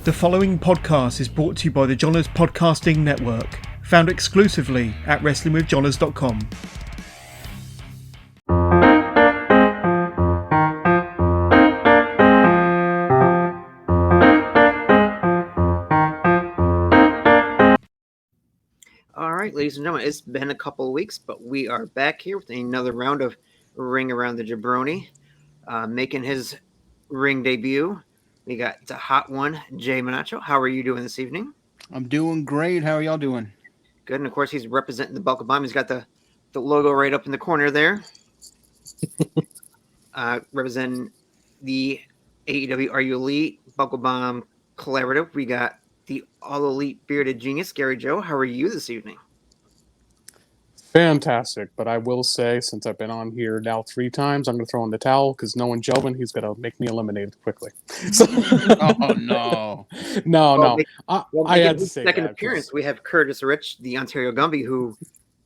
The following podcast is brought to you by the Johners Podcasting Network, found exclusively at WrestlingWithJohners.com. All right, ladies and gentlemen, it's been a couple of weeks, but we are back here with another round of Ring Around the Jabroni. Making his ring debut, we got the hot one, Jay Manacho. How are you doing this evening? I'm doing great. How are y'all doing? Good, and of course, he's representing the Buckle Bomb. He's got the logo right up in the corner there. Representing the AEW Are You Elite Buckle Bomb Collaborative, we got the All Elite Bearded Genius, Gary Joe. How are you this evening? Fantastic, but I will say, since I've been on here now 3 times, I'm going to throw in the towel because no one Jelvin, he's going to make me eliminated quickly. So, oh, no. No. I had to say second that, appearance, we have Curtis Rich, the Ontario Gumby, who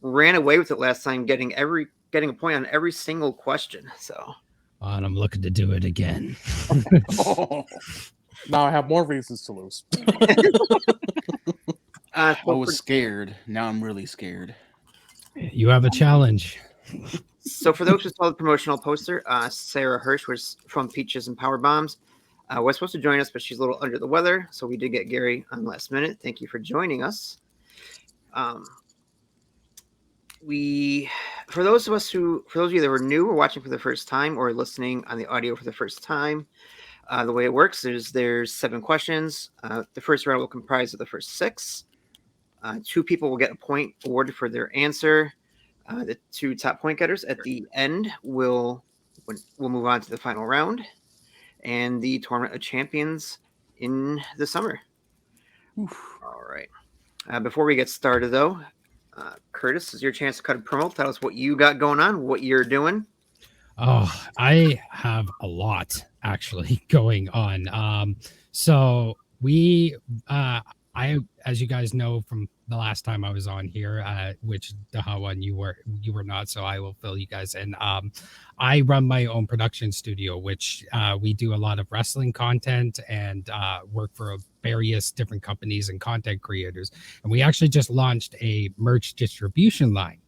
ran away with it last time, getting a point on every single question. So, and I'm looking to do it again. Now I have more reasons to lose. I was scared. Now I'm really scared. You have a challenge. So for those who saw the promotional poster, Sarah Hirsch was from Peaches and Power Bombs. Was supposed to join us, but she's a little under the weather, so we did get Gary on last minute. Thank you for joining us. For those of you that were new or watching for the first time or listening on the audio for the first time, the way it works is there's 7 questions. The first round will comprise of the first 6. 2 people will get a point awarded for their answer. The 2 top point getters at the end will move on to the final round and the Tournament of Champions in the summer. Oof. All right. Before we get started, though, Curtis, this is your chance to cut a promo. Tell us what you got going on, what you're doing. Oh, I have a lot actually going on. So we, as you guys know from the last time I was on here, which the one you were not, so I will fill you guys in. I run my own production studio, which we do a lot of wrestling content and work for various different companies and content creators. And we actually just launched a merch distribution line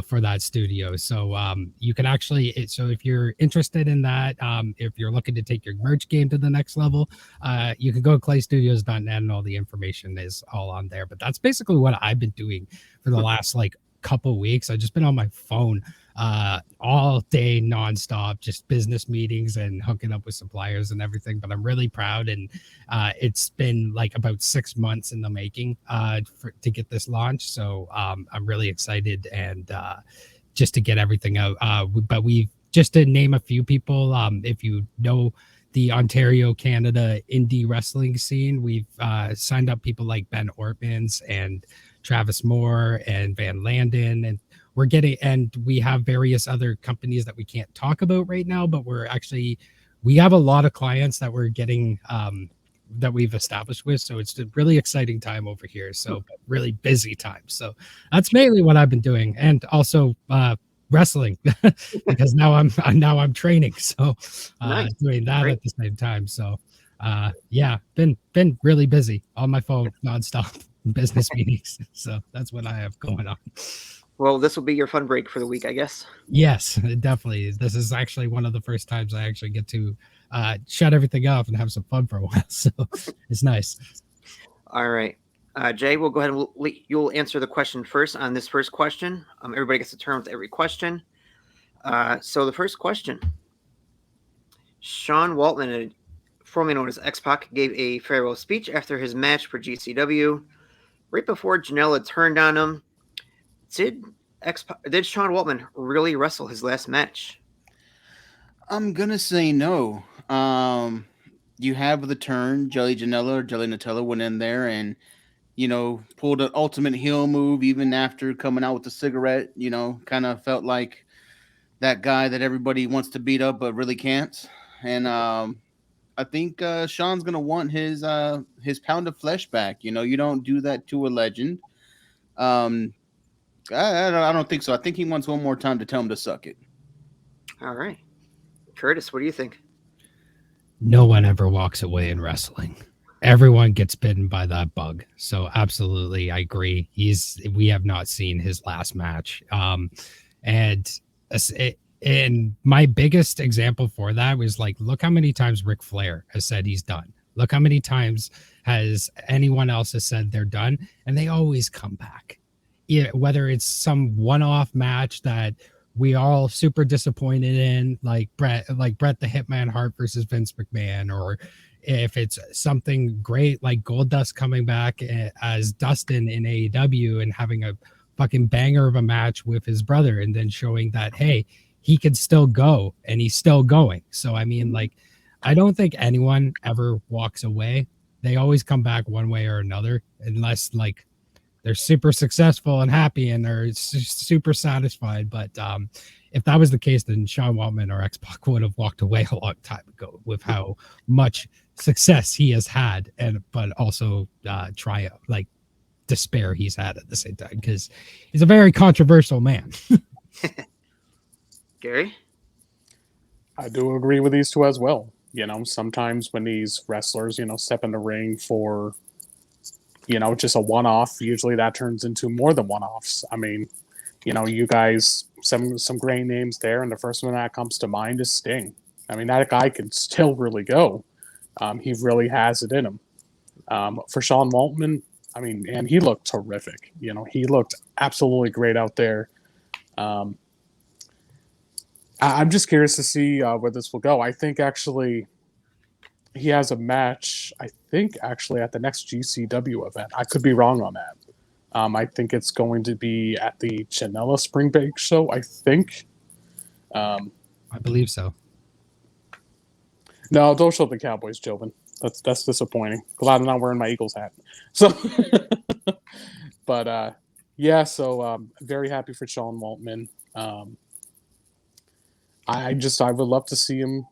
for that studio. So you can actually, so if you're interested in that, if you're looking to take your merch game to the next level, you can go to claystudios.net and all the information is all on there. But that's basically what I've been doing for the last couple weeks. I've just been on my phone all day nonstop, just business meetings and hooking up with suppliers and everything. But I'm really proud, and it's been about 6 months in the making to get this launch. So I'm really excited and just to get everything out. But we just to name a few people, if you know the Ontario, Canada indie wrestling scene, we've signed up people like Ben Ortmans and Travis Moore and Van Landen, and we have various other companies that we can't talk about right now, but we have a lot of clients that we're getting that we've established with. So it's a really exciting time over here. So really busy time. So that's mainly what I've been doing. And also wrestling because now I'm training. So Nice. Doing that Great. At the same time. So been really busy on my phone nonstop business meetings. So that's what I have going on. Well, this will be your fun break for the week, I guess. Yes, definitely. This is actually one of the first times I actually get to shut everything off and have some fun for a while. So it's nice. All right. Jay, we'll go ahead and you'll answer the question first on this first question. Everybody gets a turn with every question. So the first question. Sean Waltman, formerly known as X-Pac, gave a farewell speech after his match for GCW. Right before Janela turned on him, did Sean Waltman really wrestle his last match? I'm gonna say no. You have the turn. Jelly Janela or Jelly Nutella went in there and pulled an ultimate heel move even after coming out with a cigarette. Kind of felt like that guy that everybody wants to beat up but really can't. And I think Sean's gonna want his pound of flesh back. You don't do that to a legend. I don't think so. I think he wants one more time to tell him to suck it. All right. Curtis, what do you think? No one ever walks away in wrestling. everyone gets bitten by that bug. So absolutely, I agree. We have not seen his last match. And and my biggest example for that was like, look how many times Ric Flair has said he's done. Look how many times has anyone else has said they're done, and they always come back. Yeah, whether it's some one-off match that we all super disappointed in, like Bret the Hitman Hart versus Vince McMahon, or if it's something great like Goldust coming back as Dustin in AEW and having a fucking banger of a match with his brother, and then showing that, hey, he can still go, and he's still going. So I mean, like, I don't think anyone ever walks away. They always come back one way or another, unless like they're super successful and happy and they're super satisfied. But if that was the case, then Sean Waltman or X-Pac would have walked away a long time ago with how much success he has had, and but also triumph, like despair he's had at the same time, because he's a very controversial man. Gary? I do agree with these two as well. You know, sometimes when these wrestlers, you know, step in the ring for, you know, just a one-off, usually that turns into more than one-offs. I mean, you know, you guys, some great names there, and the first one that comes to mind is Sting. I mean, that guy can still really go. He really has it in him. For Sean Waltman, I mean, and he looked terrific. You know, he looked absolutely great out there. I'm just curious to see where this will go. I think actually he has a match, I think actually at the next GCW event. I could be wrong on that. I think it's going to be at the Chanela Spring Break show, I think. I believe so. No, don't show the Cowboys, Jobin. That's disappointing. Glad I'm not wearing my Eagles hat. So, but yeah, so very happy for Sean Waltman. I would love to see him,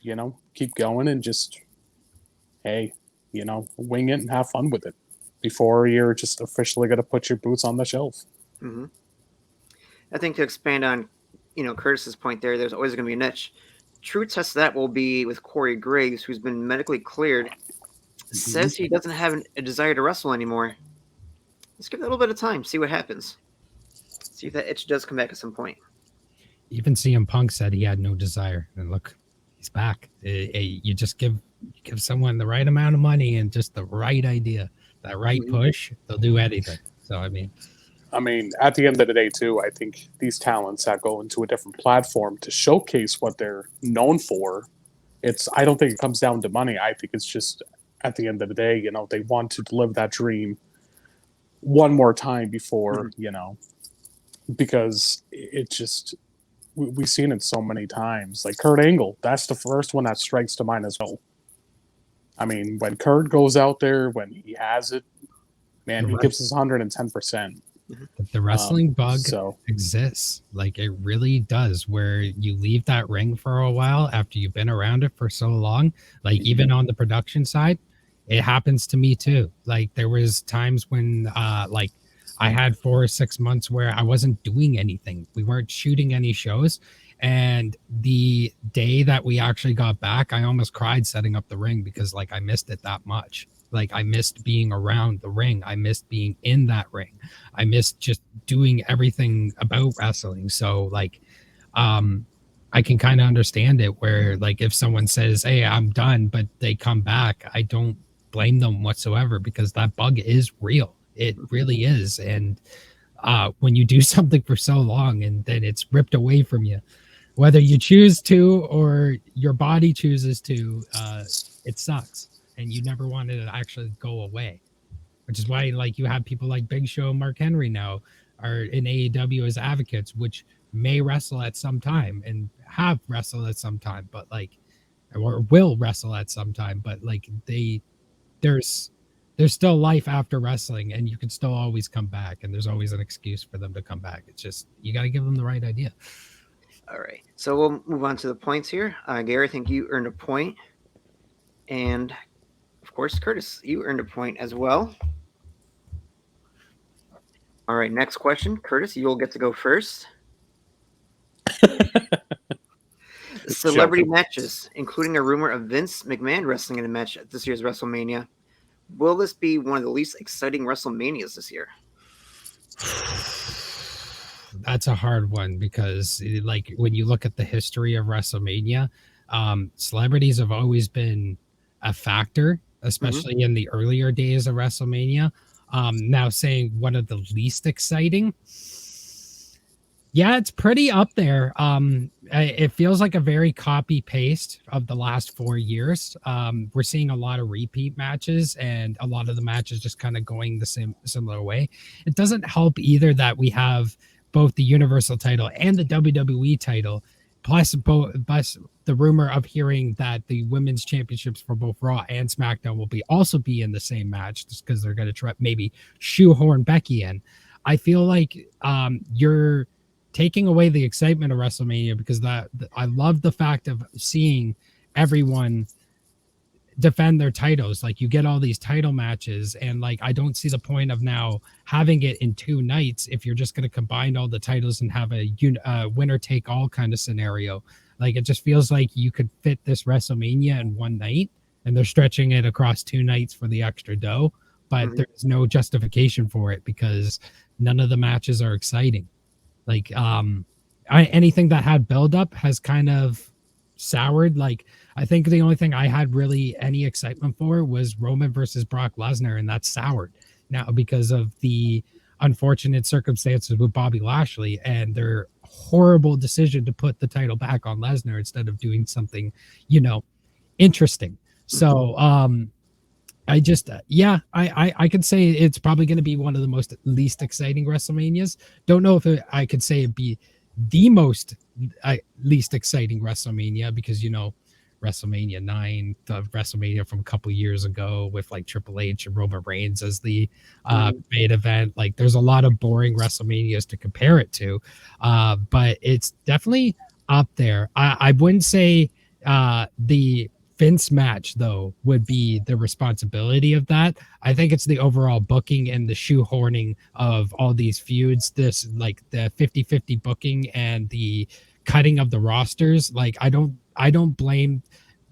you know, keep going and just, hey, you know, wing it and have fun with it before you're just officially going to put your boots on the shelf. Mm-hmm. I think to expand on, you know, Curtis's point there's always going to be a niche. True test of that will be with Corey Graves, who's been medically cleared, says he doesn't have a desire to wrestle anymore. Let's give it a little bit of time, see what happens. See if that itch does come back at some point. Even CM Punk said he had no desire, and look, he's back. You just give someone the right amount of money and just the right idea, that right push, they'll do anything. So I mean, at the end of the day, too, I think these talents that go into a different platform to showcase what they're known for, I don't think it comes down to money. I think it's just, at the end of the day, you know, they want to live that dream one more time before, you know, because it just, we've seen it so many times. Like Kurt Angle, that's the first one that strikes to mind as well. I mean, when Kurt goes out there, when he has it, man, he gives us 110%. The wrestling bug exists. Like, it really does, where you leave that ring for a while after you've been around it for so long. Like, even on the production side, it happens to me too. Like, there was times when like I had 4 or 6 months where I wasn't doing anything. We weren't shooting any shows. And the day that we actually got back, I almost cried setting up the ring, because like I missed it that much. Like, I missed being around the ring. I missed being in that ring. I missed just doing everything about wrestling. So like, I can kind of understand it, where like if someone says, hey, I'm done, but they come back, I don't blame them whatsoever, because that bug is real. It really is. And when you do something for so long and then it's ripped away from you, whether you choose to or your body chooses to, it sucks. And you never want it to actually go away, which is why like you have people like Big Show and Mark Henry now are in AEW as advocates, which may wrestle at some time and have wrestled at some time, but like, or will wrestle at some time, but like there's still life after wrestling, and you can still always come back, and there's always an excuse for them to come back. It's just, you got to give them the right idea. All right, so we'll move on to the points here. Gary, I think you earned a point, and of course, Curtis, you earned a point as well. All right, next question. Curtis, you'll get to go first. Celebrity matches, including a rumor of Vince McMahon wrestling in a match at this year's WrestleMania. will this be one of the least exciting WrestleManias this year? That's a hard one because, like, when you look at the history of WrestleMania, celebrities have always been a factor, especially in the earlier days of WrestleMania. Now, saying one of the least exciting, yeah, it's pretty up there. It feels like a very copy paste of the last 4 years. We're seeing a lot of repeat matches, and a lot of the matches just kind of going the similar way. It doesn't help either that we have both the Universal title and the WWE title, plus the rumor of hearing that the women's championships for both Raw and SmackDown will also be in the same match, just because they're going to try maybe shoehorn Becky in. I feel like you're taking away the excitement of WrestleMania, because I love the fact of seeing everyone defend their titles. Like, you get all these title matches, and like, I don't see the point of now having it in 2 nights if you're just going to combine all the titles and have a winner take all kind of scenario. Like, it just feels like you could fit this WrestleMania in 1 night, and they're stretching it across 2 nights for the extra dough, but there's no justification for it because none of the matches are exciting. Like, anything that had build up has kind of soured. Like, I think the only thing I had really any excitement for was Roman versus Brock Lesnar, and that's soured now because of the unfortunate circumstances with Bobby Lashley and their horrible decision to put the title back on Lesnar instead of doing something, interesting. So, I just, I could say it's probably going to be one of the most least exciting WrestleManias. Don't know if I could say it'd be the most least exciting WrestleMania, because WrestleMania 9, the WrestleMania from a couple years ago with like Triple H and Roman Reigns as the main event. Like, there's a lot of boring WrestleManias to compare it to, but it's definitely up there. I wouldn't say the Vince match though would be the responsibility of that. I think it's the overall booking and the shoehorning of all these feuds, this like the 50-50 booking and the cutting of the rosters. Like, I don't blame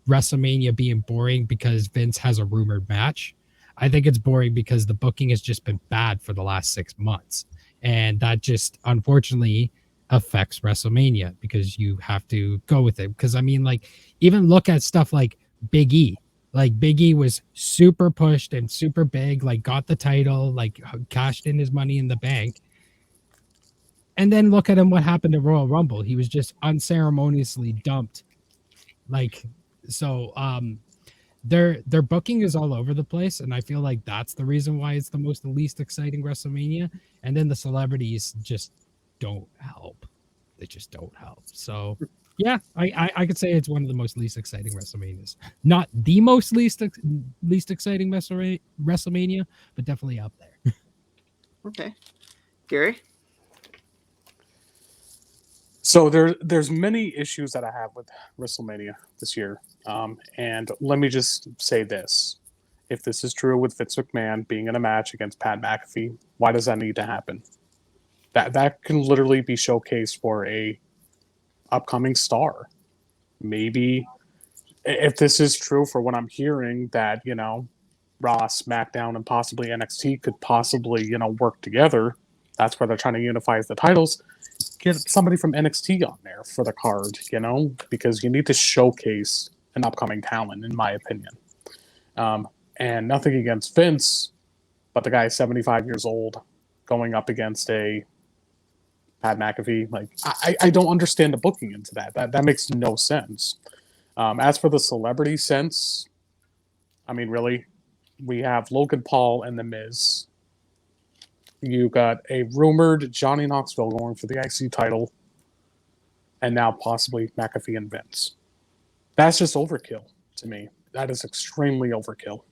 WrestleMania being boring because Vince has a rumored match. I think it's boring because the booking has just been bad for the last 6 months, and that just unfortunately affects WrestleMania because you have to go with it. Because I mean, like, even look at stuff like Big E. Like, Big E was super pushed and super big, like got the title, like cashed in his money in the bank. And then look at him, what happened to Royal Rumble. He was just unceremoniously dumped. Like, so their booking is all over the place, and I feel like that's the reason why it's the least exciting WrestleMania. And then the celebrities just don't help. They just don't help. So yeah, I could say it's one of the most least exciting WrestleManias. Not the most least exciting WrestleMania, but definitely up there. Okay, Gary. So there's many issues that I have with WrestleMania this year, and let me just say this: if this is true with Vince McMahon being in a match against Pat McAfee, why does that need to happen? That can literally be showcased for a upcoming star. Maybe if this is true for what I'm hearing, that Raw, SmackDown, and possibly NXT could possibly work together. That's where they're trying to unify the titles. Get somebody from NXT on there for the card, because you need to showcase an upcoming talent, in my opinion. And nothing against Vince, but the guy is 75 years old going up against a Pat McAfee. Like, I don't understand the booking into that. That makes no sense. As for the celebrity sense, I mean, really, we have Logan Paul and The Miz. You got a rumored Johnny Knoxville going for the IC title, and now possibly McAfee and Vince. That's just overkill to me. That is extremely overkill.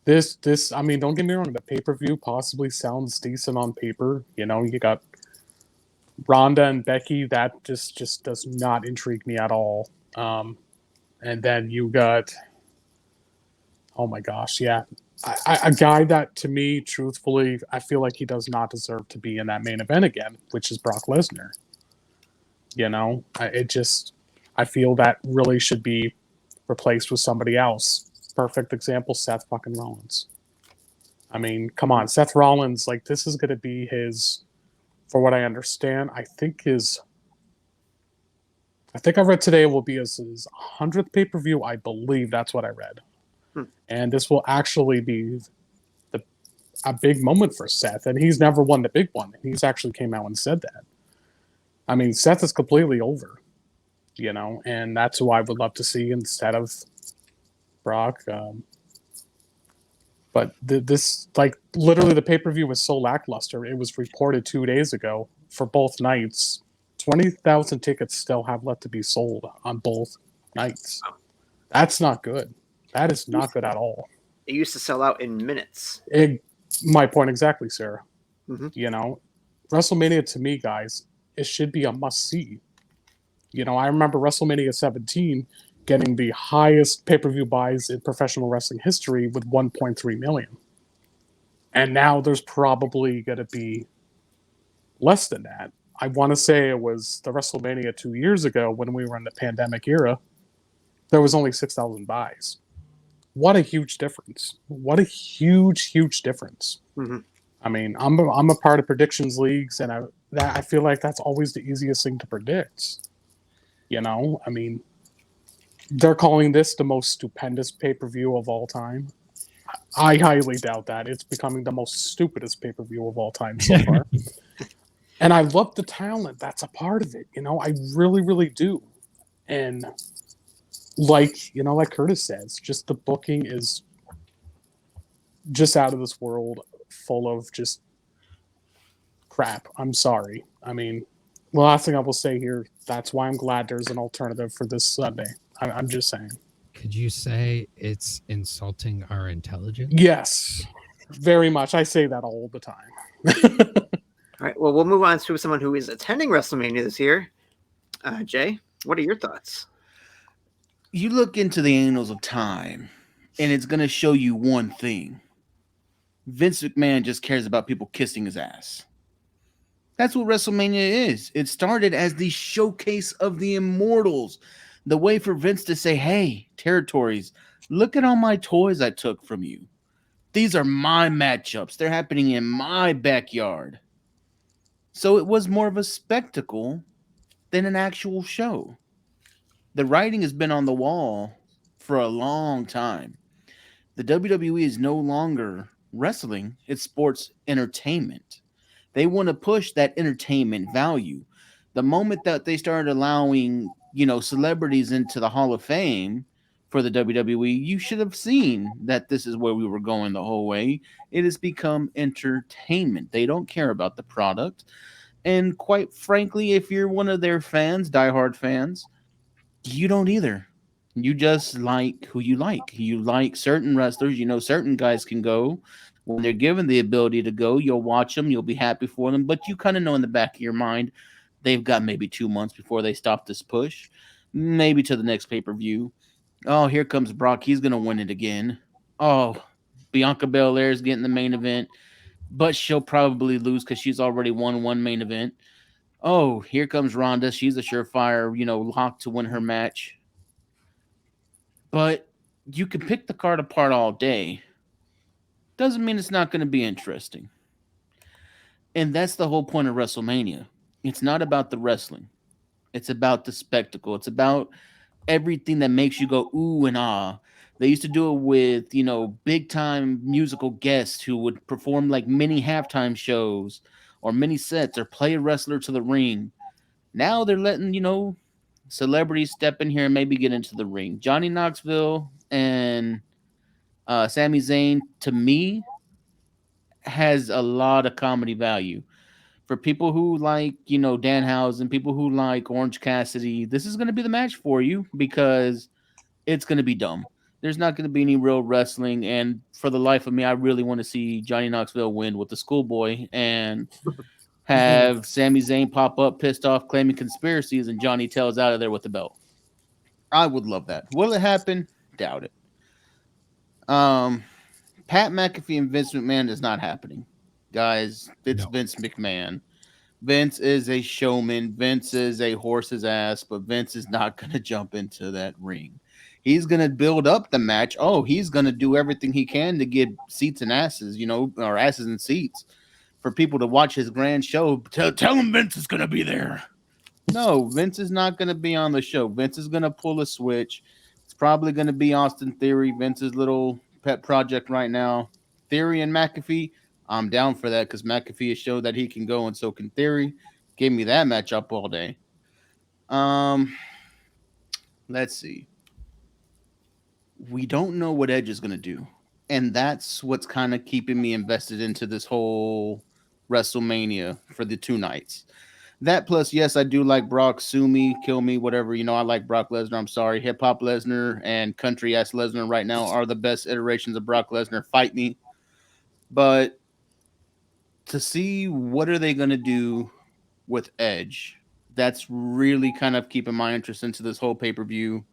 This, I mean, don't get me wrong, the pay-per-view possibly sounds decent on paper. You got Ronda and Becky. That just does not intrigue me at all. And then you got, oh my gosh, yeah, a guy that, to me, truthfully, I feel like he does not deserve to be in that main event again, which is Brock Lesnar. I feel that really should be replaced with somebody else. perfect example, Seth fucking Rollins. I mean, come on, Seth Rollins, like, this is going to be his, for what I understand, I think I read today it will be his 100th pay-per-view. I believe that's what I read. And this will actually be a big moment for Seth, and he's never won the big one. He's actually came out and said that. I mean, Seth is completely over, and that's who I would love to see instead of Brock. But this, like, literally the pay-per-view was so lackluster. It was reported 2 days ago for both nights. 20,000 tickets still have left to be sold on both nights. That's not good. That is not good at all. It used to sell out in minutes. My point exactly, Sarah. Mm-hmm. WrestleMania to me, guys, it should be a must-see. I remember WrestleMania 17 getting the highest pay-per-view buys in professional wrestling history with 1.3 million. And now there's probably going to be less than that. I want to say it was the WrestleMania 2 years ago when we were in the pandemic era. There was only 6,000 buys. What a huge difference. What a huge, huge difference. Mm-hmm. I mean, I'm a part of predictions leagues, and I feel like that's always the easiest thing to predict. I mean, they're calling this the most stupendous pay-per-view of all time. I highly doubt that. It's becoming the most stupidest pay-per-view of all time so far. And I love the talent that's a part of it. I really, really do. And like Curtis says, just the booking is just out of this world, full of just crap. I'm sorry. I mean, the last thing I will say here, that's why I'm glad there's an alternative for this Sunday. I'm just saying. Could you say it's insulting our intelligence? Yes, very much. I say that all the time. All right. Well, we'll move on to someone who is attending WrestleMania this year. Jay, what are your thoughts? You look into the annals of time, and it's going to show you one thing. Vince McMahon just cares about people kissing his ass. That's what WrestleMania is. It started as the showcase of the immortals. The way for Vince to say, hey, territories, look at all my toys I took from you. These are my matchups. They're happening in my backyard. So it was more of a spectacle than an actual show. The writing has been on the wall for a long time. The WWE is no longer wrestling, it's sports entertainment. They want to push that entertainment value. The moment that they started allowing, celebrities into the Hall of Fame for the WWE, you should have seen that this is where we were going the whole way. It has become entertainment. They don't care about the product. And quite frankly, if you're one of their fans, diehard fans, you don't either. You just like who you like. You like certain wrestlers. Certain guys can go. When they're given the ability to go, you'll watch them. You'll be happy for them. But you kind of know in the back of your mind, they've got maybe 2 months before they stop this push. Maybe to the next pay-per-view. Oh, here comes Brock. He's going to win it again. Oh, Bianca Belair is getting the main event. But she'll probably lose because she's already won one main event. Oh, here comes Ronda. She's a surefire, lock to win her match. But you can pick the card apart all day. Doesn't mean it's not going to be interesting. And that's the whole point of WrestleMania. It's not about the wrestling. It's about the spectacle. It's about everything that makes you go ooh and ah. They used to do it with, big time musical guests who would perform like mini halftime shows or mini sets or play a wrestler to the ring. Now they're letting, celebrities step in here and maybe get into the ring. Johnny Knoxville and Sami Zayn, to me, has a lot of comedy value. For people who like, Danhausen, people who like Orange Cassidy, this is going to be the match for you because it's going to be dumb. There's not going to be any real wrestling, and for the life of me, I really want to see Johnny Knoxville win with the schoolboy and have Sami Zayn pop up pissed off claiming conspiracies and Johnny Tails out of there with the belt. I would love that. Will it happen? Doubt it. Pat McAfee and Vince McMahon is not happening. Guys, it's Vince McMahon. Vince is a showman. Vince is a horse's ass, but Vince is not going to jump into that ring. He's gonna build up the match. Oh, he's gonna do everything he can to get seats and asses, or asses and seats for people to watch his grand show. Tell him Vince is gonna be there. No, Vince is not gonna be on the show. Vince is gonna pull a switch. It's probably gonna be Austin Theory, Vince's little pet project right now. Theory and McAfee, I'm down for that because McAfee has showed that he can go, and so can Theory. Give me that matchup all day. Let's see. We don't know what Edge is going to do. And that's what's kind of keeping me invested into this whole WrestleMania for the 2 nights. That plus, yes, I do like Brock. Sue me, kill me, whatever. I like Brock Lesnar. I'm sorry. Hip Hop Lesnar and Country Ass Lesnar right now are the best iterations of Brock Lesnar. Fight me. But to see what are they going to do with Edge, that's really kind of keeping my interest into this whole pay-per-view.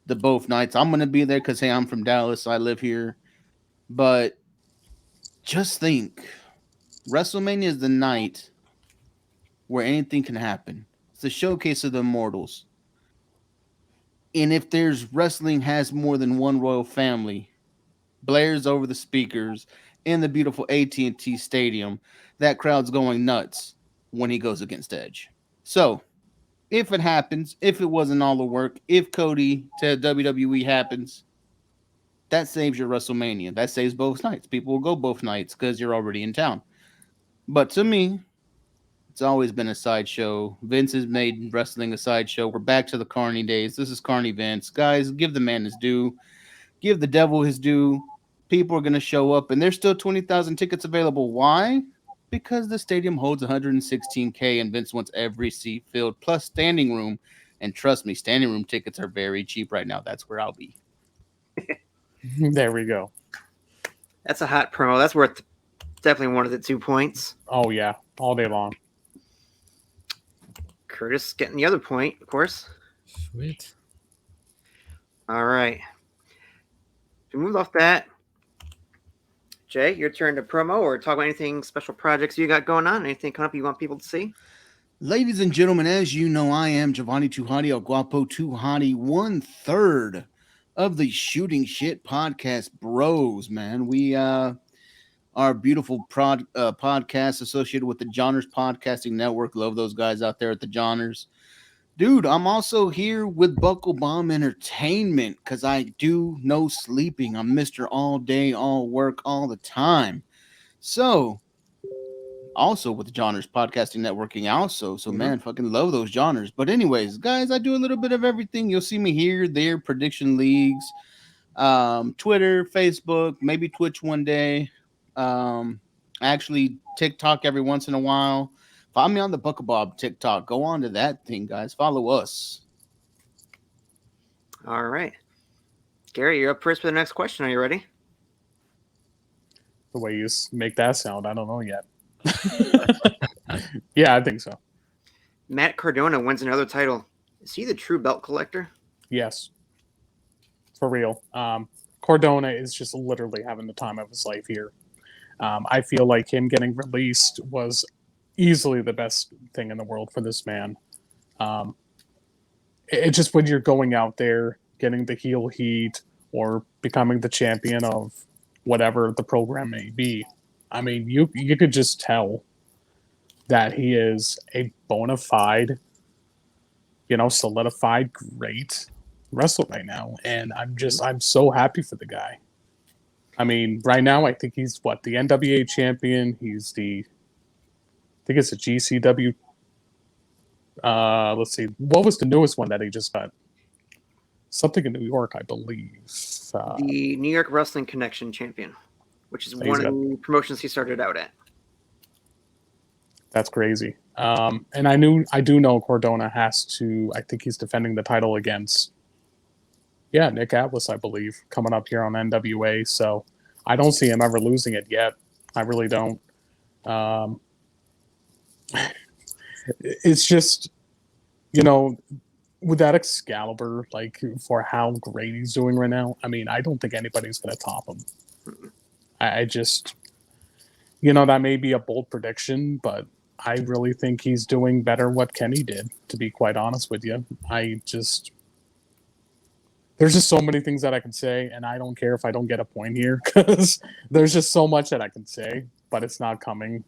The both nights. I'm going to be there because, hey, I'm from Dallas. I live here. But just think, WrestleMania is the night where anything can happen. It's the showcase of the immortals. And if there's wrestling has more than one royal family, blares over the speakers in the beautiful AT&T Stadium, that crowd's going nuts when he goes against Edge. So, if it happens, if it wasn't all the work, if Cody to WWE happens, that saves your WrestleMania. That saves both nights. People will go both nights because you're already in town. But to me, it's always been a sideshow. Vince has made wrestling a sideshow. We're back to the Carney days. This is Carney Vince. Guys, give the man his due. Give the devil his due. People are going to show up, and there's still 20,000 tickets available. Why? Because the stadium holds 116K, and Vince wants every seat filled, plus standing room. And trust me, standing room tickets are very cheap right now. That's where I'll be. There we go. That's a hot promo. That's worth definitely one of the 2 points. Oh, yeah. All day long. Curtis getting the other point, of course. Sweet. All right. We moved off that. Jay, your turn to promo or talk about anything special projects you got going on. Anything coming up you want people to see? Ladies and gentlemen, as you know, I am Jabroni Tuhati, El Guapo Tuhati, 1/3 of the Shooting Shit Podcast Bros, man. We are a beautiful podcast associated with the Johners Podcasting Network. Love those guys out there at the Johners. Dude, I'm also here with Buckle Bomb Entertainment because I do no sleeping. I'm Mr. All Day, All Work, all the time. So, also with the Johners Podcasting Networking also. So, man, fucking love those Johners. But anyways, guys, I do a little bit of everything. You'll see me here, there, prediction leagues, Twitter, Facebook, maybe Twitch one day. Actually, TikTok every once in a while. Follow me on the Buckle Bob TikTok. Go on to that thing, guys. Follow us. All right. Gary, you're up first for the next question. Are you ready? The way you make that sound, I don't know yet. Yeah, I think so. Matt Cardona wins another title. Is he the true belt collector? Yes. For real. Cardona is just literally having the time of his life here. I feel like him getting released was easily the best thing in the world for this man. It just when you're going out there, getting the heel heat or becoming the champion of whatever the program may be, I mean, you could just tell that he is a bona fide, solidified great wrestler right now. And I'm so happy for the guy. I mean, right now, I think he's the NWA champion. He's I think it's a GCW. Let's see. What was the newest one that he just got? Something in New York, I believe. The New York Wrestling Connection champion, which is one of the promotions he started out at. That's crazy. And I do know Cardona has to, I think he's defending the title against, Nick Atlas, I believe, coming up here on NWA. So I don't see him ever losing it yet. I really don't. It's just, with that Excalibur, like for how great he's doing right now, I mean, I don't think anybody's going to top him. I just, that may be a bold prediction, but I really think he's doing better what Kenny did, to be quite honest with you. there's just so many things that I can say, and I don't care if I don't get a point here because there's just so much that I can say, but it's not coming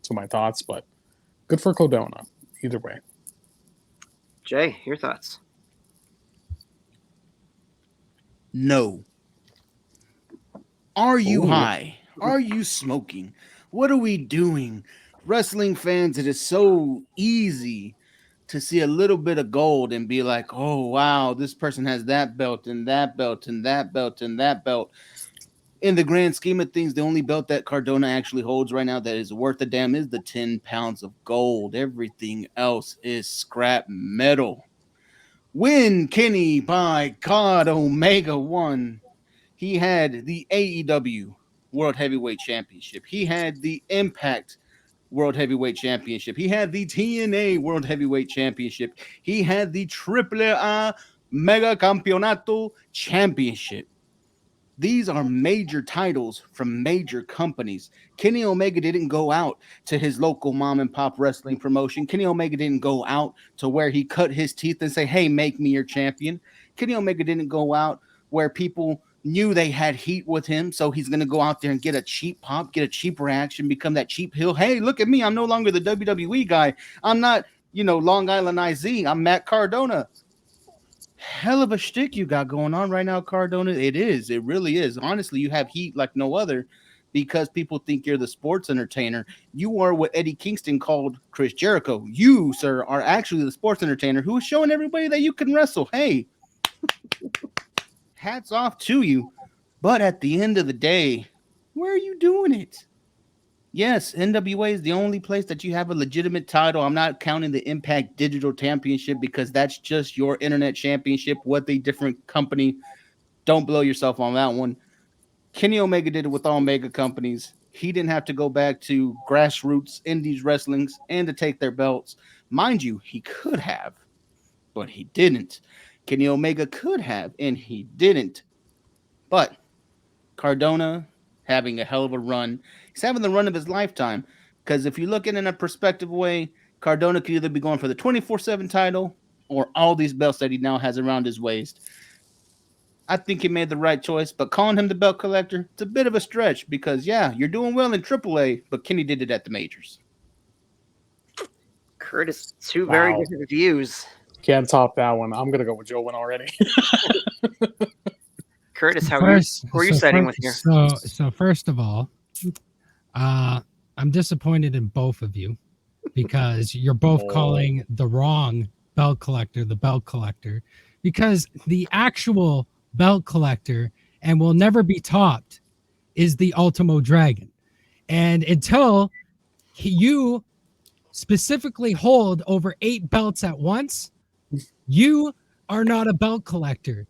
to my thoughts. But good for Cardona, either way. Jay, your thoughts? No. Are you Ooh. high? Are you smoking? What are we doing? Wrestling fans, it is so easy to see a little bit of gold and be like, oh, wow, this person has that belt and that belt and that belt and that belt. In the grand scheme of things, the only belt that Cardona actually holds right now that is worth a damn is the 10 pounds of gold. Everything else is scrap metal. When Kenny, by God, Omega won, he had the AEW World Heavyweight Championship. He had the Impact World Heavyweight Championship. He had the TNA World Heavyweight Championship. He had the AAA Mega Campeonato Championship. These are major titles from major companies. Kenny Omega didn't go out to his local mom and pop wrestling promotion. Kenny Omega didn't go out to where he cut his teeth and say, hey, make me your champion. Kenny Omega didn't go out where people knew they had heat with him, so he's going to go out there and get a cheap pop, get a cheap reaction, become that cheap heel. Hey, look at me. I'm no longer the WWE guy. I'm not, Long Island IZ. I'm Matt Cardona. Hell of a shtick you got going on right now, Cardona. It is. It really is. Honestly, you have heat like no other because people think you're the sports entertainer. You are what Eddie Kingston called Chris Jericho. You, sir, are actually the sports entertainer who is showing everybody that you can wrestle. Hey, hats off to you. But at the end of the day, where are you doing it? Yes, NWA is the only place that you have a legitimate title. I'm not counting the Impact Digital Championship because that's just your internet championship with a different company. Don't blow yourself on that one. Kenny Omega did it with all mega companies. He didn't have to go back to grassroots indies wrestlings and to take their belts. Mind you, he could have, but he didn't. Kenny Omega could have, and he didn't. But Cardona having a hell of a run. He's having the run of his lifetime. Because if you look at it in a perspective way, Cardona could either be going for the 24/7 title or all these belts that he now has around his waist. I think he made the right choice, but calling him the belt collector, it's a bit of a stretch because, yeah, you're doing well in AAA, but Kenny did it at the majors. Curtis, two very different views. Can't top that one. I'm going to go with Joe Win already. Curtis, who are you siding with here? So first of all, I'm disappointed in both of you because you're both calling the wrong belt collector the belt collector, because the actual belt collector and will never be topped is the Ultimo Dragon. And until you specifically hold over 8 belts at once, you are not a belt collector.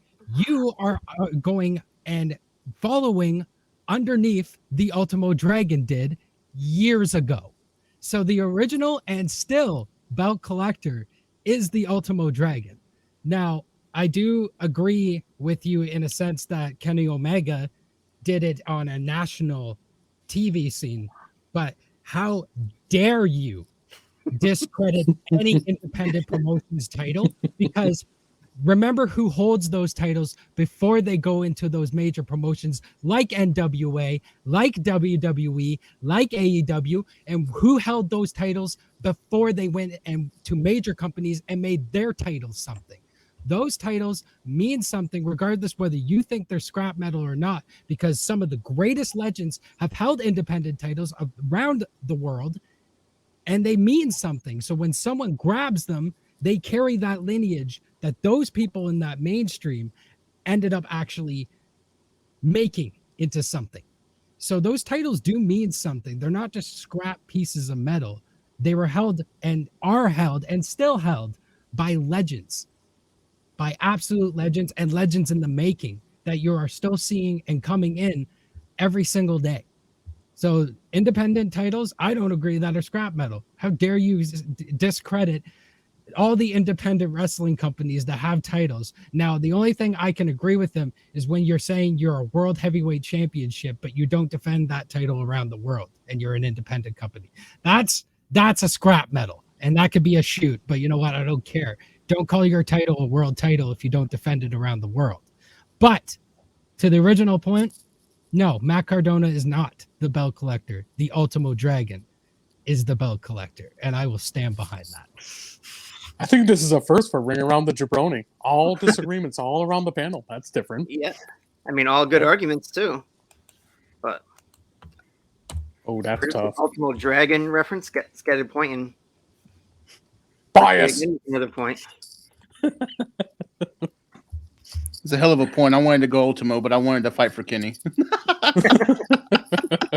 You are going and following underneath the Ultimo Dragon did years ago. So the original and still belt collector is the Ultimo Dragon. Now, I do agree with you in a sense that Kenny Omega did it on a national TV scene, but how dare you discredit any independent promotion's title? Because remember who holds those titles before they go into those major promotions like NWA, like WWE, like AEW, and who held those titles before they went and to major companies and made their titles something. Those titles mean something regardless whether you think they're scrap metal or not, because some of the greatest legends have held independent titles around the world and they mean something. So when someone grabs them, they carry that lineage that those people in that mainstream ended up actually making into something. So those titles do mean something. They're not just scrap pieces of metal. They were held and are held and still held by legends, by absolute legends and legends in the making that you are still seeing and coming in every single day. So independent titles, I don't agree that are scrap metal. How dare you discredit all the independent wrestling companies that have titles? Now, the only thing I can agree with them is when you're saying you're a world heavyweight championship, but you don't defend that title around the world and you're an independent company. That's a scrap metal, and that could be a shoot, but you know what? I don't care. Don't call your title a world title if you don't defend it around the world. But to the original point, no, Matt Cardona is not the belt collector. The Ultimo Dragon is the belt collector, and I will stand behind that. I think this is a first for Ring Around the Jabroni. All disagreements all around the panel. That's different. Yeah, I mean, all good arguments too. But Oh, that's tough. Ultimo Dragon reference gets a point, and Bias. Another point. It's a hell of a point. I wanted to go Ultimo, but I wanted to fight for Kenny.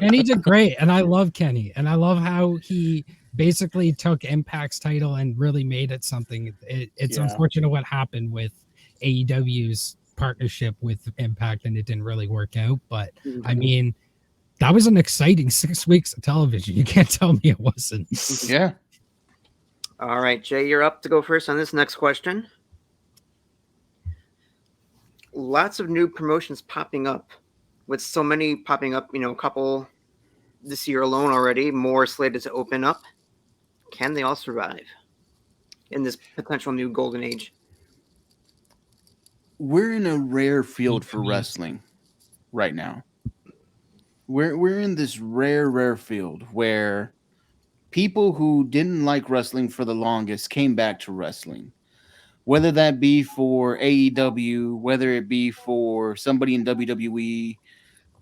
Kenny did great, and I love Kenny, and I love how he basically took Impact's title and really made it something. It's unfortunate what happened with AEW's partnership with Impact, and it didn't really work out. But I mean, that was an exciting 6 weeks of television. You can't tell me it wasn't. Yeah. All right, Jay, you're up to go first on this next question. Lots of new promotions popping up. With so many popping up, a couple this year alone already, more slated to open up. Can they all survive in this potential new golden age? We're in a rare field for wrestling right now. We're in this rare field where people who didn't like wrestling for the longest came back to wrestling. Whether that be for AEW, whether it be for somebody in WWE,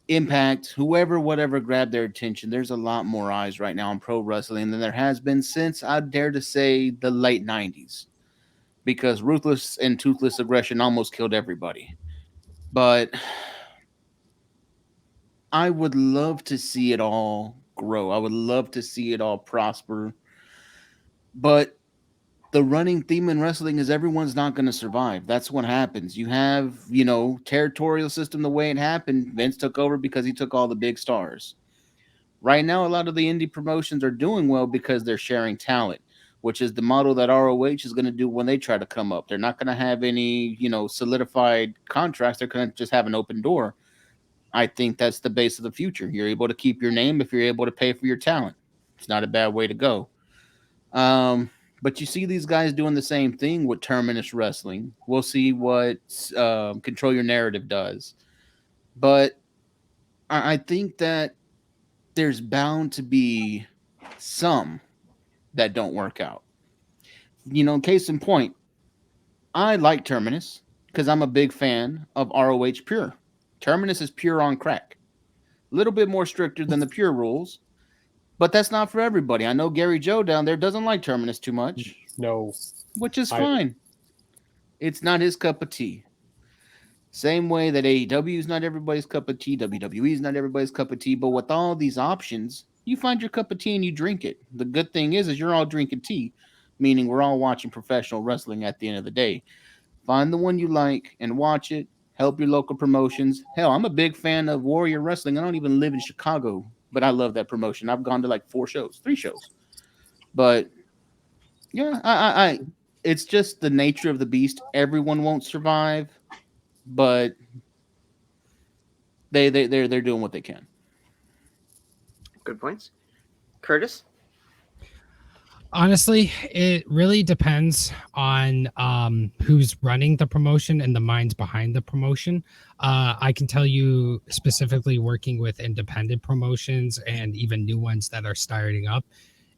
Impact, whoever, whatever grabbed their attention, there's a lot more eyes right now on pro wrestling than there has been since, I dare to say, the late 90s. Because ruthless and toothless aggression almost killed everybody. But I would love to see it all grow. I would love to see it all prosper. But the running theme in wrestling is everyone's not going to survive. That's what happens. You have, territorial system the way it happened. Vince took over because he took all the big stars. Right now, a lot of the indie promotions are doing well because they're sharing talent, which is the model that ROH is going to do when they try to come up. They're not going to have any, solidified contracts. They're going to just have an open door. I think that's the base of the future. You're able to keep your name if you're able to pay for your talent. It's not a bad way to go. But you see these guys doing the same thing with Terminus Wrestling. We'll see what Control Your Narrative does. But I think that there's bound to be some that don't work out. Case in point, I like Terminus because I'm a big fan of ROH Pure. Terminus is pure on crack. A little bit more stricter than the Pure rules. But that's not for everybody. I know Gary Joe down there doesn't like Terminus too much. No. Which is fine. It's not his cup of tea. Same way that AEW is not everybody's cup of tea. WWE is not everybody's cup of tea. But with all these options, you find your cup of tea and you drink it. The good thing is you're all drinking tea, meaning we're all watching professional wrestling at the end of the day. Find the one you like and watch it. Help your local promotions. Hell, I'm a big fan of Warrior Wrestling. I don't even live in Chicago, but I love that promotion. I've gone to like 3 shows. But yeah, I it's just the nature of the beast. Everyone won't survive, but they're doing what they can. Good points. Curtis? Honestly, it really depends on who's running the promotion and the minds behind the promotion. I can tell you specifically working with independent promotions and even new ones that are starting up.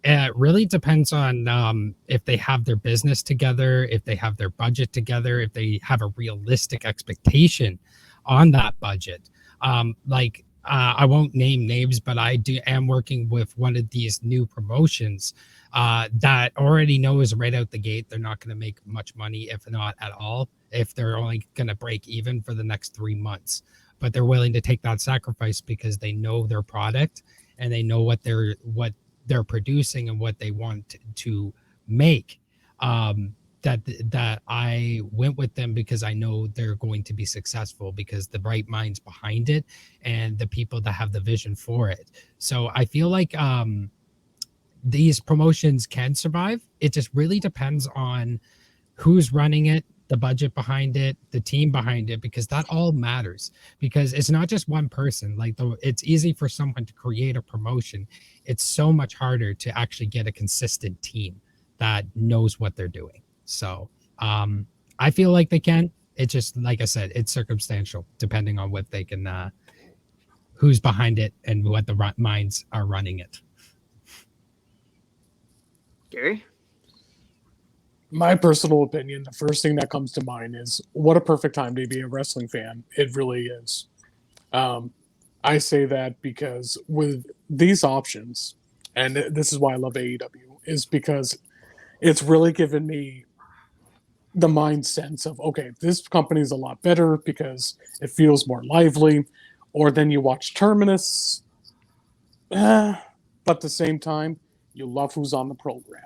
It really depends on if they have their business together, if they have their budget together, if they have a realistic expectation on that budget. I won't name names, but I am working with one of these new promotions that already knows right out the gate they're not going to make much money, if not at all, if they're only going to break even for the next 3 months. But they're willing to take that sacrifice because they know their product and they know what they're producing and what they want to make. That I went with them because I know they're going to be successful because the right minds behind it and the people that have the vision for it. So I feel like these promotions can survive. It just really depends on who's running it, the budget behind it, the team behind it, because that all matters. Because it's not just one person. It's easy for someone to create a promotion. It's so much harder to actually get a consistent team that knows what they're doing. So I feel like they can. it just, like I said, it's circumstantial depending on what they can, who's behind it and what the minds are running it. Gary? My personal opinion, the first thing that comes to mind is what a perfect time to be a wrestling fan. It really is. I say that because with these options, and this is why I love AEW, is because it's really given me the mind sense of, okay, this company is a lot better because it feels more lively. Or then you watch Terminus, but at the same time, you love who's on the program.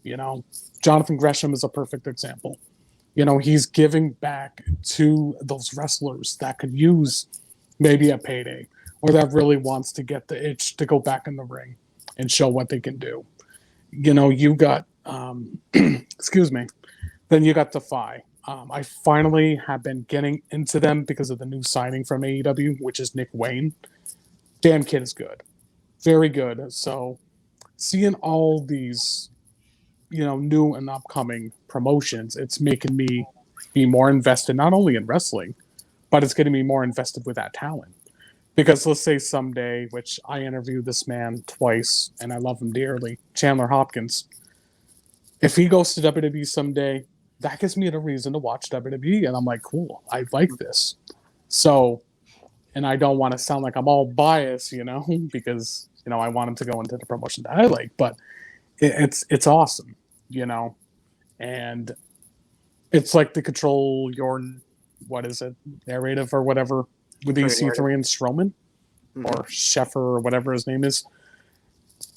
You know, Jonathan Gresham is a perfect example. You know, he's giving back to those wrestlers that could use maybe a payday or that really wants to get the itch to go back in the ring and show what they can do. You know, you got, excuse me, then you got Defy. I finally have been getting into them because of the new signing from AEW, which is Nick Wayne. Damn kid is good. Very good. So seeing all these, you know, new and upcoming promotions, it's making me be more invested, not only in wrestling, but it's getting me more invested with that talent. Because let's say someday, which I interviewed this man twice and I love him dearly, Chandler Hopkins, if he goes to WWE someday, that gives me a reason to watch WWE. And I'm like, cool, I like this. So, and I don't want to sound like I'm all biased, you know, because, you know, I want him to go into the promotion that I like, but it's awesome, you know, and it's like the Control Your, what is it, narrative or whatever, with EC3 and Strowman, or Sheffer or whatever his name is.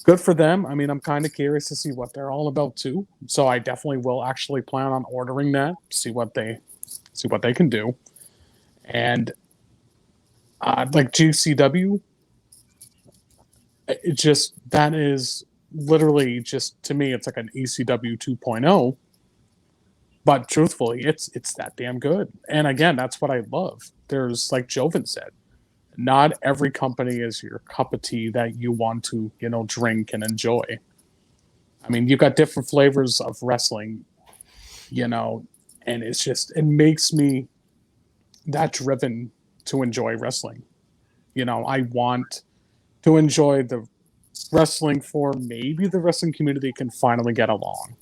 Good for them. I mean, I'm kind of curious to see what they're all about too. So I definitely will actually plan on ordering that, see what they can do. And like GCW, it just, that is literally just, to me, it's like an ECW 2.0. But truthfully, it's that damn good. And again, that's what I love. There's, like Joven said, not every company is your cup of tea that you want to, you know, drink and enjoy. I mean, you've got different flavors of wrestling, you know, and it's just, it makes me that driven to enjoy wrestling. You know, I want to enjoy the wrestling for maybe the wrestling community can finally get along.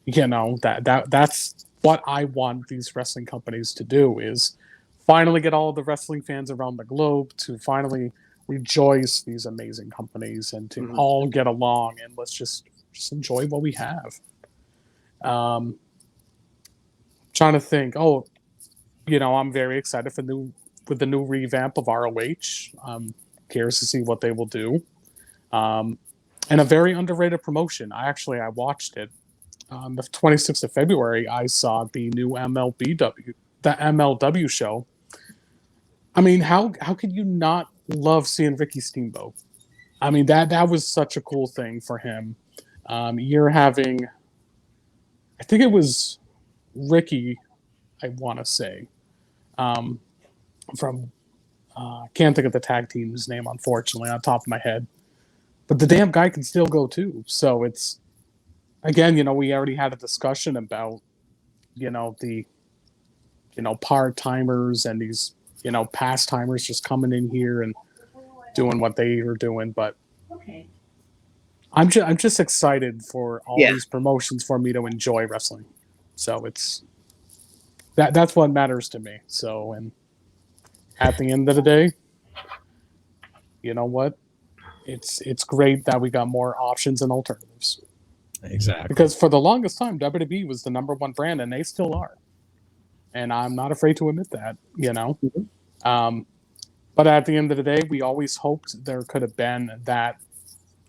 You know, that's what I want these wrestling companies to do, is finally get all of the wrestling fans around the globe to finally rejoice these amazing companies and to all get along, and let's just enjoy what we have. Trying to think. Oh, you know, I'm very excited for with the new revamp of ROH. Curious to see what they will do. And a very underrated promotion. I watched it on the 26th of February. I saw the new MLW show. I mean, how could you not love seeing Ricky Steamboat? I mean, that was such a cool thing for him. You're having, I think it was Ricky, I want to say, from, can't think of the tag team's name, unfortunately, on top of my head. But the damn guy can still go too. So it's, again, you know, we already had a discussion about, you know, the, you know, part-timers and these, you know, past-timers just coming in here and doing what they are doing. But I'm just excited for all these promotions for me to enjoy wrestling. So it's that's what matters to me. So, and at the end of the day, you know what? It's great that we got more options and alternatives. Exactly. Because for the longest time, WWE was the number one brand, and they still are. And I'm not afraid to admit that, you know. But at the end of the day, we always hoped there could have been a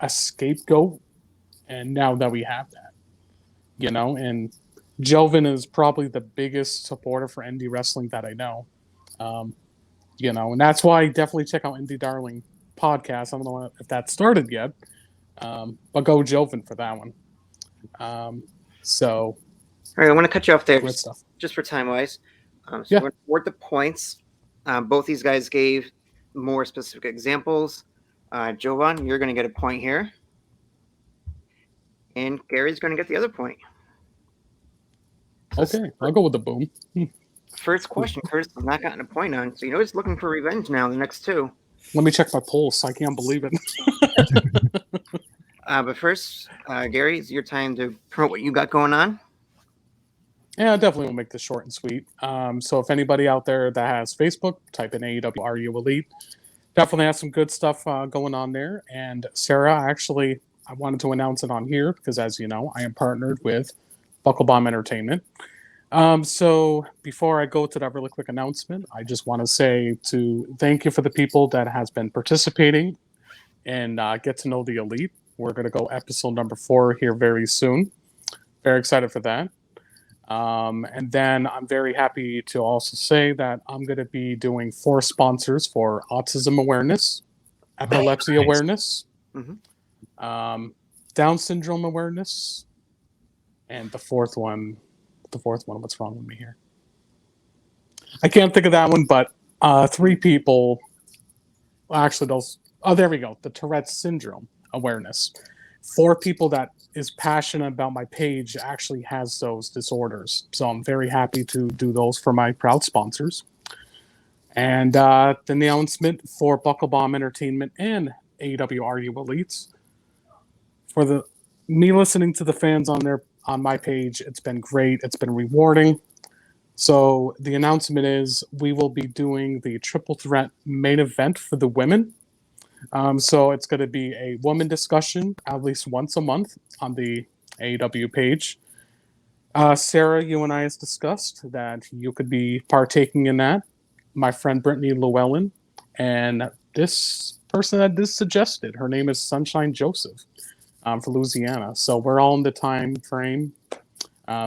scapegoat, and now that we have that, you know. And Joven is probably the biggest supporter for indie wrestling that I know. You know, and that's why definitely check out Indie Darling podcast. I don't know if that started yet, but go Joven for that one. So, all right, I want to cut you off there just for time wise. So we're going to award the points. Both these guys gave more specific examples. Jovan, you're going to get a point here, and Gary's going to get the other point. Okay, I'll go with the boom. First question, Curtis has not gotten a point on, so you know he's looking for revenge now in the next two. Let me check my pulse. I can't believe it. But first, Gary, it's your time to promote what you got going on. Yeah, I definitely will make this short and sweet. So if anybody out there that has Facebook, type in AEW RU Elite. Definitely have some good stuff going on there. And Sarah, actually, I wanted to announce it on here because, as you know, I am partnered with Buckle Bomb Entertainment. So before I go to that really quick announcement, I just want to say to thank you for the people that has been participating and get to know the Elite. We're going to go episode number 4 here very soon. Very excited for that. And then I'm very happy to also say that I'm going to be doing 4 sponsors for autism awareness, epilepsy awareness, Down syndrome awareness, and the fourth one, what's wrong with me here? I can't think of that one, but 3 people, well, actually those, there we go, the Tourette's syndrome awareness. 4 people that is passionate about my page actually has those disorders. So I'm very happy to do those for my proud sponsors. And the announcement for Buckle Bomb Entertainment and AEW RU Elites. For me listening to the fans on my page, it's been great. It's been rewarding. So the announcement is we will be doing the Triple Threat main event for the women. So it's going to be a woman discussion at least once a month on the AEW page. Sarah, you and I has discussed that you could be partaking in that. My friend Brittany Llewellyn, and this person that this suggested, her name is Sunshine Joseph from Louisiana. So we're all in the time frame,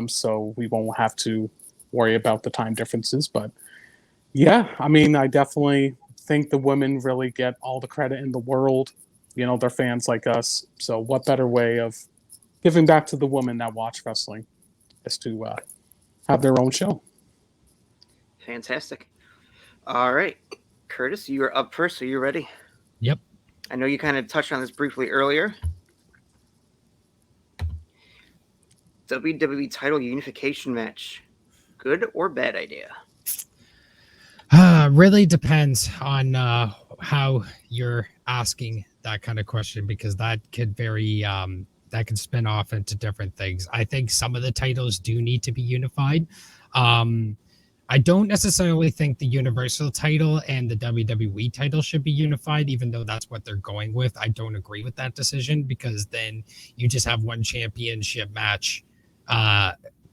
so we won't have to worry about the time differences. But yeah, I mean, I definitely think the women really get all the credit in the world. You know, they're fans like us. So what better way of giving back to the women that watch wrestling is to have their own show. Fantastic. All right. Curtis, you are up first, so you're ready. Yep. I know you kind of touched on this briefly earlier. WWE title unification match. Good or bad idea? Really depends on how you're asking that kind of question, because that could vary. That could spin off into different things. I think some of the titles do need to be unified. I don't necessarily think the Universal title and the WWE title should be unified, even though that's what they're going with. I don't agree with that decision, because then you just have one championship match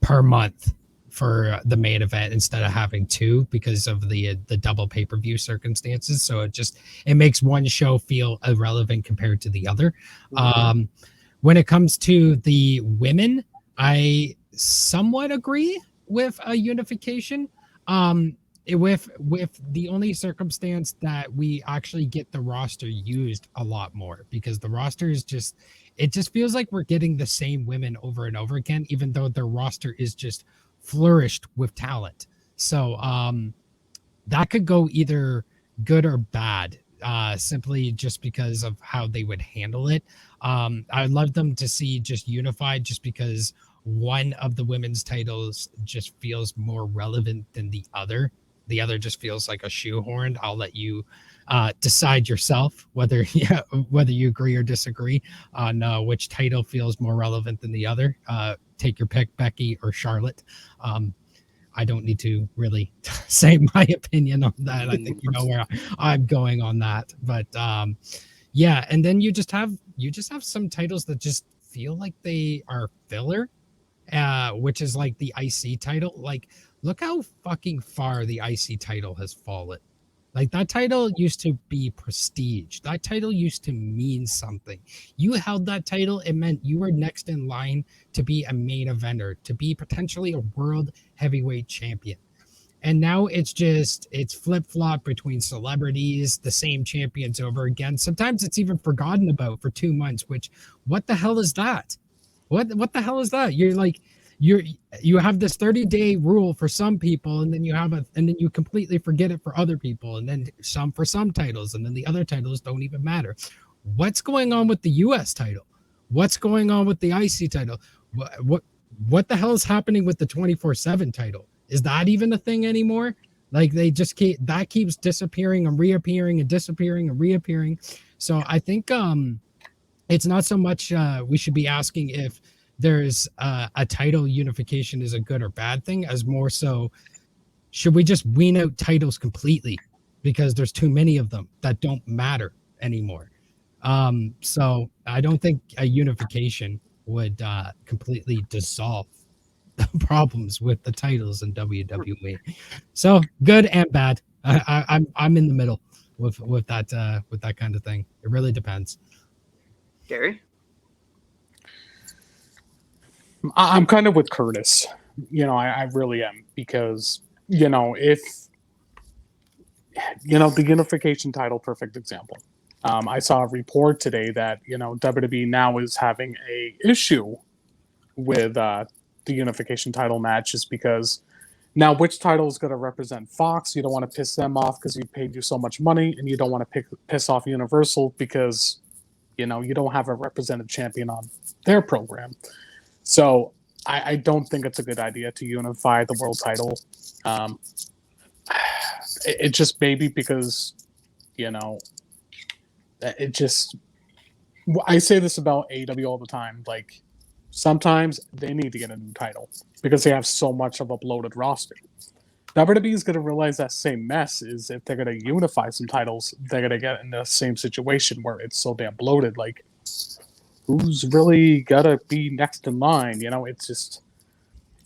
per month for the main event instead of having 2 because of the double pay-per-view circumstances. So it makes one show feel irrelevant compared to the other. When it comes to the women, I somewhat agree with a unification. With the only circumstance that we actually get the roster used a lot more, because the roster is just feels like we're getting the same women over and over again, even though their roster is just flourished with talent. So that could go either good or bad, simply just because of how they would handle it. I'd love them to see just unified, just because one of the women's titles just feels more relevant than the other. The other just feels like a shoehorned. I'll let you decide yourself whether you agree or disagree on which title feels more relevant than the other. Take your pick, Becky or Charlotte. I don't need to really say my opinion on that. I think you know where I'm going on that. But yeah, and then you just have some titles that just feel like they are filler, which is like the IC title. Like, look how fucking far the IC title has fallen. Like, that title used to be prestige. That title used to mean something. You held that title, it meant you were next in line to be a main eventer, to be potentially a world heavyweight champion. And now it's flip-flop between celebrities, the same champions over again. Sometimes it's even forgotten about for 2 months, which, what the hell is that? What the hell is that? You have this 30-day rule for some people, and then you completely forget it for other people, and then for some titles, and then the other titles don't even matter. What's going on with the US title? What's going on with the IC title? What the hell is happening with the 24/7 title? Is that even a thing anymore? Like they just keeps disappearing and reappearing and disappearing and reappearing. So I think it's not so much we should be asking if there's a title unification is a good or bad thing, as more so should we just wean out titles completely because there's too many of them that don't matter anymore. So I don't think a unification would completely dissolve the problems with the titles in WWE. So good and bad. I'm in the middle with that kind of thing. It really depends. Gary? I'm kind of with Curtis. I really am, because if the unification title, perfect example. I saw a report today that WWE now is having a issue with the unification title match, just because now which title is going to represent Fox? You don't want to piss them off because you paid you so much money, and you don't want to piss off Universal because you don't have a represented champion on their program. So I don't think it's a good idea to unify the world title. It just maybe because it just. I say this about AEW all the time. Like, sometimes they need to get a new title because they have so much of a bloated roster. WWE is going to realize that same mess is if they're going to unify some titles, they're going to get in the same situation where it's so damn bloated. Like, who's really got to be next in line? It's just,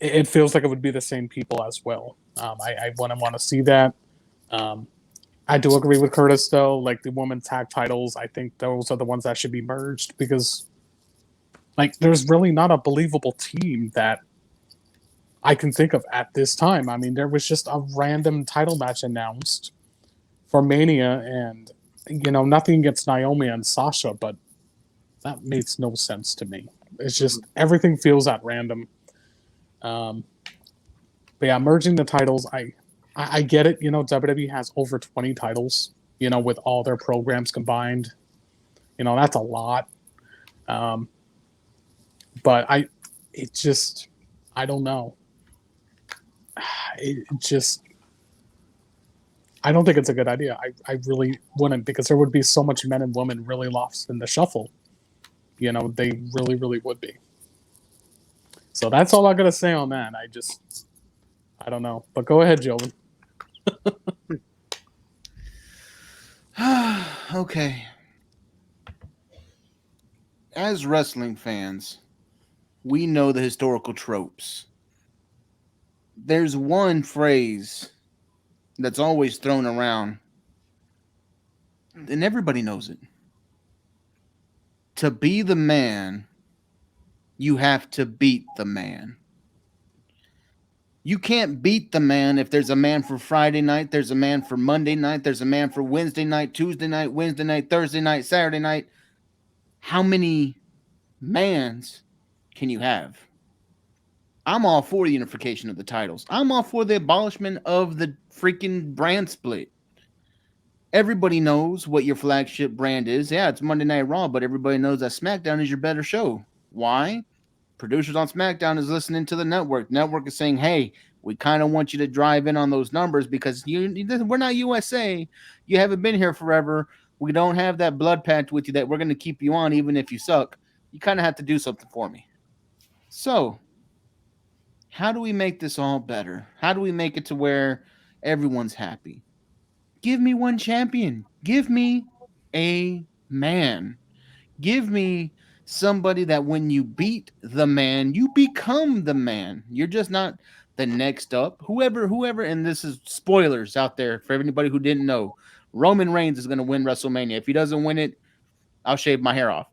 it feels like it would be the same people as well. I wouldn't want to see that. I do agree with Curtis, though. Like, the women's tag titles, I think those are the ones that should be merged because, like, there's really not a believable team that I can think of at this time. I mean, there was just a random title match announced for Mania, and, nothing against Naomi and Sasha, but that makes no sense to me. It's just, everything feels at random. But yeah, merging the titles, I get it. WWE has over 20 titles, with all their programs combined. That's a lot. But I don't know. I don't think it's a good idea. I really wouldn't, because there would be so much men and women really lost in the shuffle. They really, really would be. So that's all I got to say on that. I don't know. But go ahead, Joven. Okay. As wrestling fans, we know the historical tropes. There's one phrase that's always thrown around, and everybody knows it. To be the man, you have to beat the man. You can't beat the man if there's a man for Friday night, there's a man for Monday night, there's a man for Wednesday night, Tuesday night, Wednesday night, Thursday night, Saturday night. How many mans can you have? I'm all for the unification of the titles. I'm all for the abolishment of the freaking brand split. Everybody knows what your flagship brand is. Yeah, it's Monday Night Raw, but everybody knows that SmackDown is your better show. Why? Producers on SmackDown is listening to the network. Network is saying, hey, we kind of want you to drive in on those numbers because we're not USA. You haven't been here forever. We don't have that blood pact with you that we're going to keep you on even if you suck. You kind of have to do something for me. So, how do we make this all better? How do we make it to where everyone's happy? Give me one champion. Give me a man. Give me somebody that when you beat the man, you become the man. You're just not the next up. Whoever, and this is spoilers out there for everybody who didn't know. Roman Reigns is going to win WrestleMania. If he doesn't win it, I'll shave my hair off.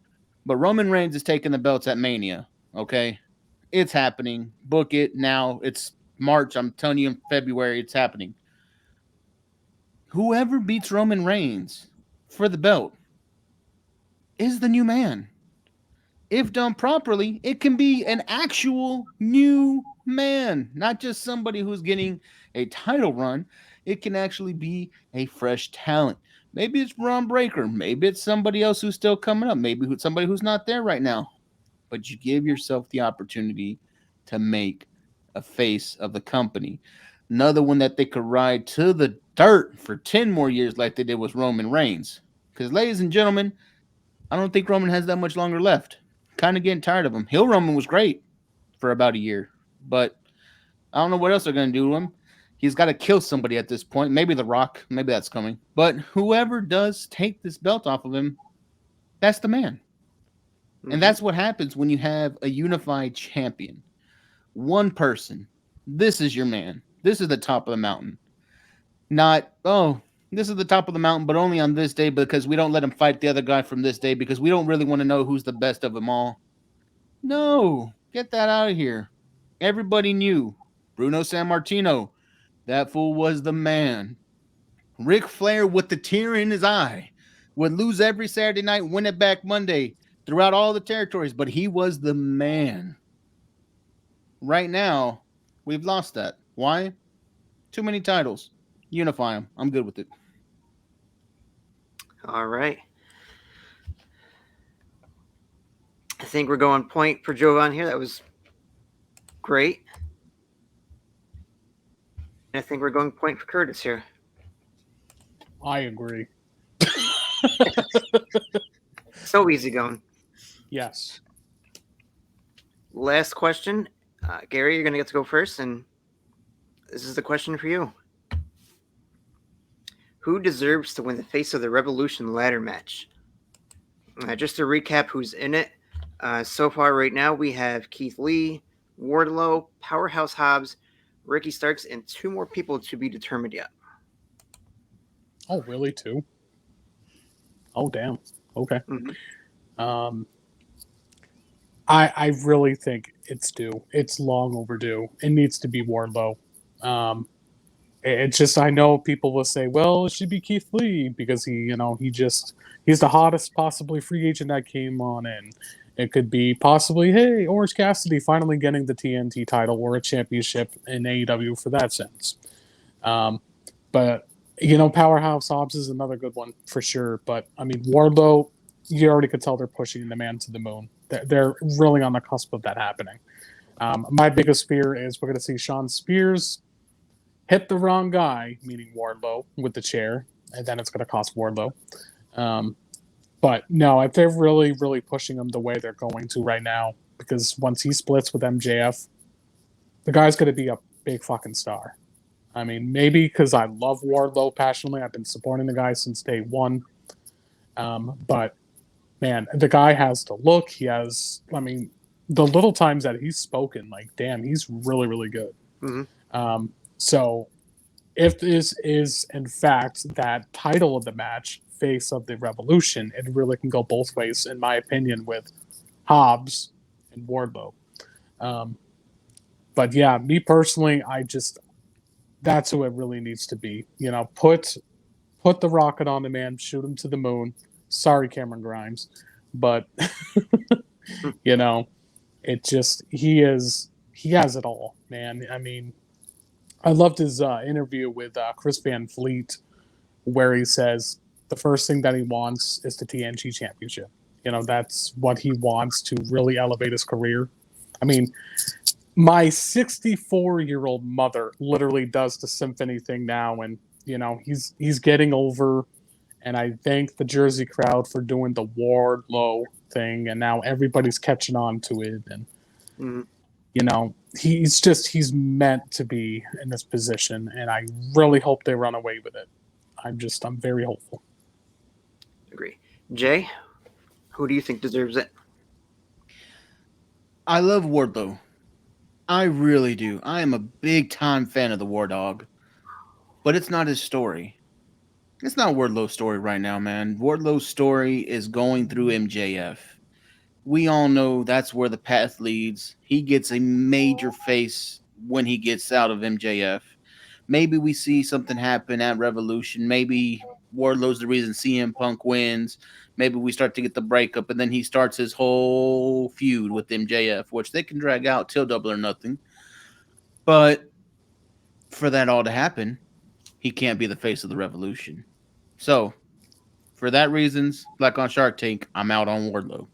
But Roman Reigns is taking the belts at Mania. Okay? It's happening. Book it now. It's March. I'm telling you in February, it's happening. Whoever beats Roman Reigns for the belt is the new man. If done properly, it can be an actual new man, not just somebody who's getting a title run. It can actually be a fresh talent. Maybe it's Braun Breaker. Maybe it's somebody else who's still coming up. Maybe somebody who's not there right now. But you give yourself the opportunity to make a face of the company. Another one that they could ride to the dirt for 10 more years like they did with Roman Reigns. Because, ladies and gentlemen, I don't think Roman has that much longer left. Kind of getting tired of him. Hill Roman was great for about a year, but I don't know what else they're going to do to him. He's got to kill somebody at this point. Maybe The Rock. Maybe that's coming. But whoever does take this belt off of him, that's the man. And that's what happens when you have a unified champion. One person. This is your man. This is the top of the mountain. Not, oh, this is the top of the mountain, but only on this day because we don't let him fight the other guy from this day because we don't really want to know who's the best of them all. No, get that out of here. Everybody knew. Bruno Sammartino, that fool was the man. Ric Flair with the tear in his eye would lose every Saturday night, win it back Monday throughout all the territories, but he was the man. Right now, we've lost that. Why? Too many titles. Unify them. I'm good with it. All right. I think we're going point for Jovan here. That was great. And I think we're going point for Curtis here. I agree. So easy going. Yes. Last question. Gary, you're going to get to go first, and this is the question for you. Who deserves to win the Face of the Revolution ladder match? Just to recap who's in it. So far right now, we have Keith Lee, Wardlow, Powerhouse Hobbs, Ricky Starks, and 2 more people to be determined yet. Oh, really? 2? Oh, damn. Okay. Mm-hmm. I really think it's due. It's long overdue. It needs to be Wardlow. It's just, I know people will say, well, it should be Keith Lee because he's the hottest possibly free agent that came on in. It could be possibly, hey, Orange Cassidy finally getting the TNT title or a championship in AEW for that sense. But, Powerhouse Hobbs is another good one for sure. But, I mean, Wardlow, you already could tell they're pushing the man to the moon. They're really on the cusp of that happening. My biggest fear is we're going to see Shawn Spears hit the wrong guy, meaning Wardlow, with the chair, and then it's going to cost Wardlow. But no, if they're really, really pushing him the way they're going to right now, because once he splits with MJF, the guy's going to be a big fucking star. I mean, maybe because I love Wardlow passionately. I've been supporting the guy since day one. But, man, the guy has the look. He has, the little times that he's spoken, damn, he's really, really good. Mm-hmm. So if this is, in fact, that title of the match, Face of the Revolution, it really can go both ways, in my opinion, with Hobbs and Wardlow. But yeah, me personally, that's who it really needs to be. Put the rocket on the man, shoot him to the moon. Sorry, Cameron Grimes. But, it just, he has it all, man. I mean, I loved his interview with Chris Van Fleet, where he says the first thing that he wants is the TNT championship. That's what he wants to really elevate his career. I mean, my 64-year-old mother literally does the symphony thing now, and he's getting over. And I thank the Jersey crowd for doing the Wardlow thing, and now everybody's catching on to it. And he's meant to be in this position, and I really hope they run away with it. I'm very hopeful. Agree. Jay, who do you think deserves it? I love Wardlow. I really do. I am a big-time fan of the War Dog. But it's not his story. It's not Wardlow's story right now, man. Wardlow's story is going through MJF. We all know that's where the path leads. He gets a major face when he gets out of MJF. Maybe we see something happen at Revolution. Maybe Wardlow's the reason CM Punk wins. Maybe we start to get the breakup, and then he starts his whole feud with MJF, which they can drag out till Double or Nothing. But for that all to happen, he can't be the face of the Revolution. So, for that reasons, like on Shark Tank, I'm out on Wardlow.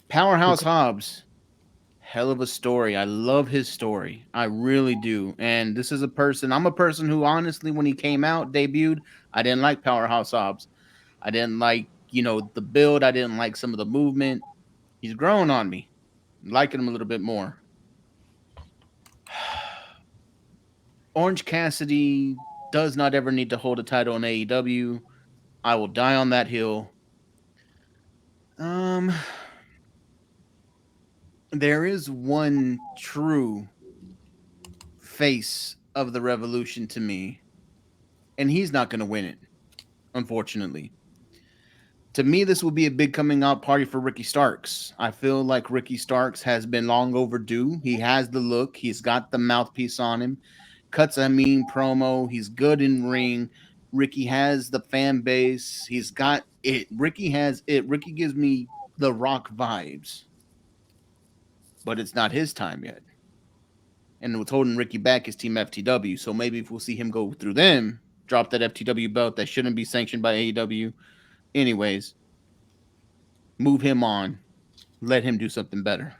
Powerhouse Hobbs hell of a story. I love his story. I really do. And this is I'm a person who honestly, when he came out, debuted, I didn't like Powerhouse Hobbs. I didn't like, the build. I didn't like some of the movement. He's growing on me. I'm liking him a little bit more. Orange Cassidy does not ever need to hold a title in AEW. I will die on that hill. There is one true face of the Revolution to me, and he's not going to win it, unfortunately. To me, this will be a big coming out party for Ricky Starks. I feel like Ricky Starks has been long overdue. He has the look. He's got the mouthpiece on him. Cuts a mean promo. He's good in ring. Ricky has the fan base. He's got it. Ricky has it. Ricky gives me the Rock vibes. But it's not his time yet. And what's holding Ricky back is Team FTW. So maybe if we'll see him go through them, drop that FTW belt that shouldn't be sanctioned by AEW. Anyways, move him on. Let him do something better.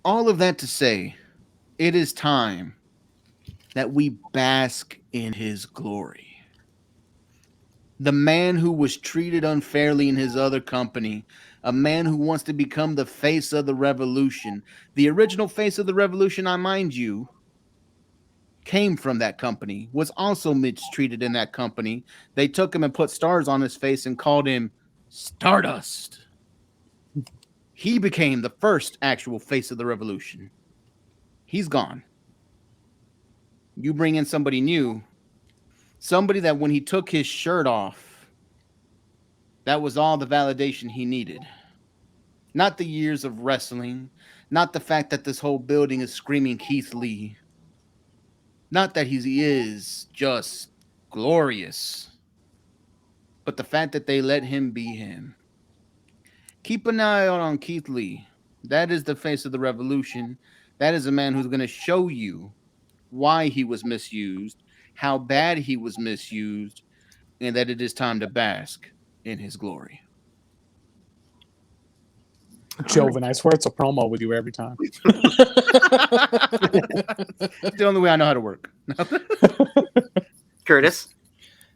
All of that to say, it is time that we bask in his glory. The man who was treated unfairly in his other company, a man who wants to become the face of the Revolution. The original face of the Revolution, I mind you, came from that company, was also mistreated in that company. They took him and put stars on his face and called him Stardust. He became the first actual face of the Revolution. He's gone. You bring in somebody new, somebody that when he took his shirt off, that was all the validation he needed. Not the years of wrestling, not the fact that this whole building is screaming Keith Lee. Not that he is just glorious, but the fact that they let him be him. Keep an eye out on Keith Lee. That is the face of the Revolution. That is a man who's going to show you why he was misused, how bad he was misused, and that it is time to bask in his glory. Joven, I swear it's a promo with you every time. It's the only way I know how to work. Curtis?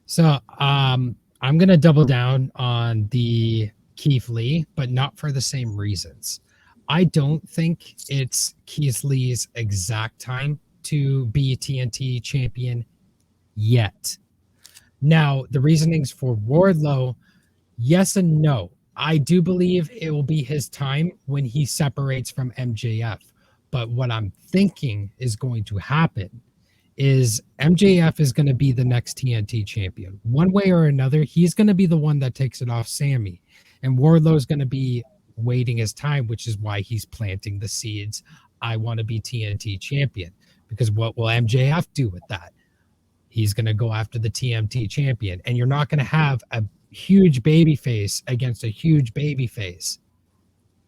So I'm going to double down on the Keith Lee, but not for the same reasons. I don't think it's Keith Lee's exact time to be TNT champion yet. Now, the reasonings for Wardlow, yes and no. I do believe it will be his time when he separates from MJF. But what I'm thinking is going to happen is MJF is going to be the next TNT champion. One way or another, he's going to be the one that takes it off Sammy. And Wardlow is going to be waiting his time, which is why he's planting the seeds. I want to be TNT champion. Because what will MJF do with that? He's going to go after the TNT champion. And you're not going to have a huge baby face against a huge baby face,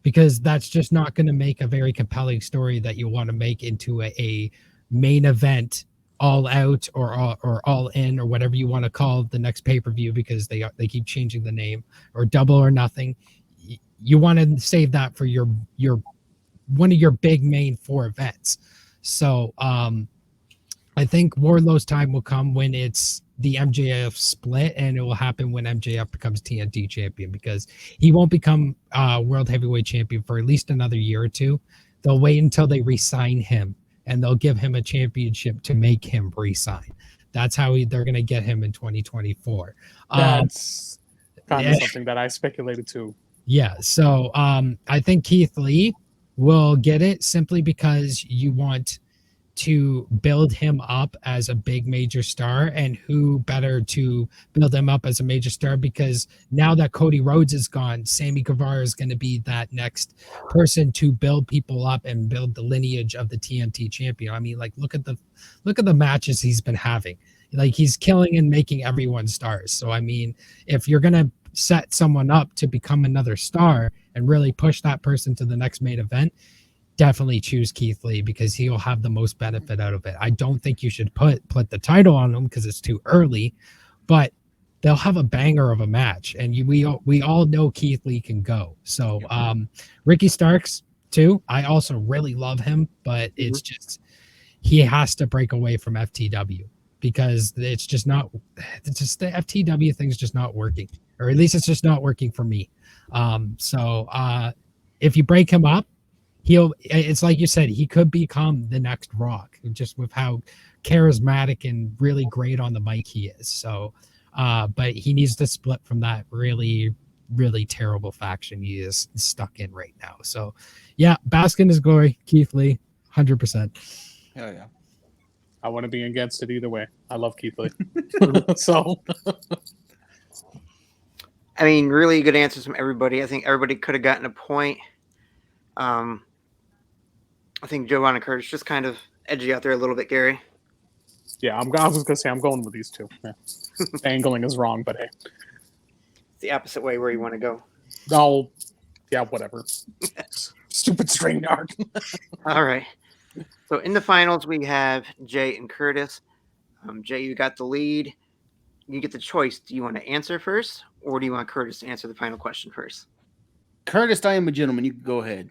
because that's just not going to make a very compelling story that you want to make into a main event, all out or all in, or whatever you want to call the next pay-per-view, because they keep changing the name, or Double or Nothing. You want to save that for your one of your big main 4 events. So I think Wardlow's time will come when it's the MJF split, and it will happen when MJF becomes TNT champion, because he won't become world heavyweight champion for at least another year or two. They'll wait until they re-sign him, and they'll give him a championship to make him re-sign. That's how they're going to get him in 2024. That's kind of something that I speculated too. Yeah, so I think Keith Lee will get it simply because you want to build him up as a big major star, and who better to build him up as a major star, because now that Cody Rhodes is gone, Sammy Guevara is going to be that next person to build people up and build the lineage of the TNT champion. I mean, like, look at the matches he's been having. Like, he's killing and making everyone stars. So I mean, if you're going to set someone up to become another star and really push that person to the next main event, definitely choose Keith Lee, because he'll have the most benefit out of it. I don't think you should put the title on him because it's too early, but they'll have a banger of a match, and we all know Keith Lee can go. So Ricky Starks too. I also really love him, but it's just he has to break away from FTW because it's just the FTW thing's just not working, or at least it's just not working for me. If you break him up, it's like you said, he could become the next Rock, just with how charismatic and really great on the mic he is. So, but he needs to split from that really, really terrible faction he is stuck in right now. So, yeah, bask in his glory, Keith Lee, 100%. Hell yeah. I want to be against it either way. I love Keith Lee. So, I mean, really good answers from everybody. I think everybody could have gotten a point. I think Jabroni and Curtis just kind of edgy out there a little bit, Gary. yeah, I was gonna say I'm going with these two. Yeah. Angling is wrong, but hey, It's the opposite way where you want to go. oh, yeah, whatever. Stupid string yard. All right. So in the finals, we have Jay and Curtis. Jay, you got the lead. You get the choice. Do you want to answer first, or do you want Curtis to answer the final question first? Curtis, I am a gentleman. You can go ahead.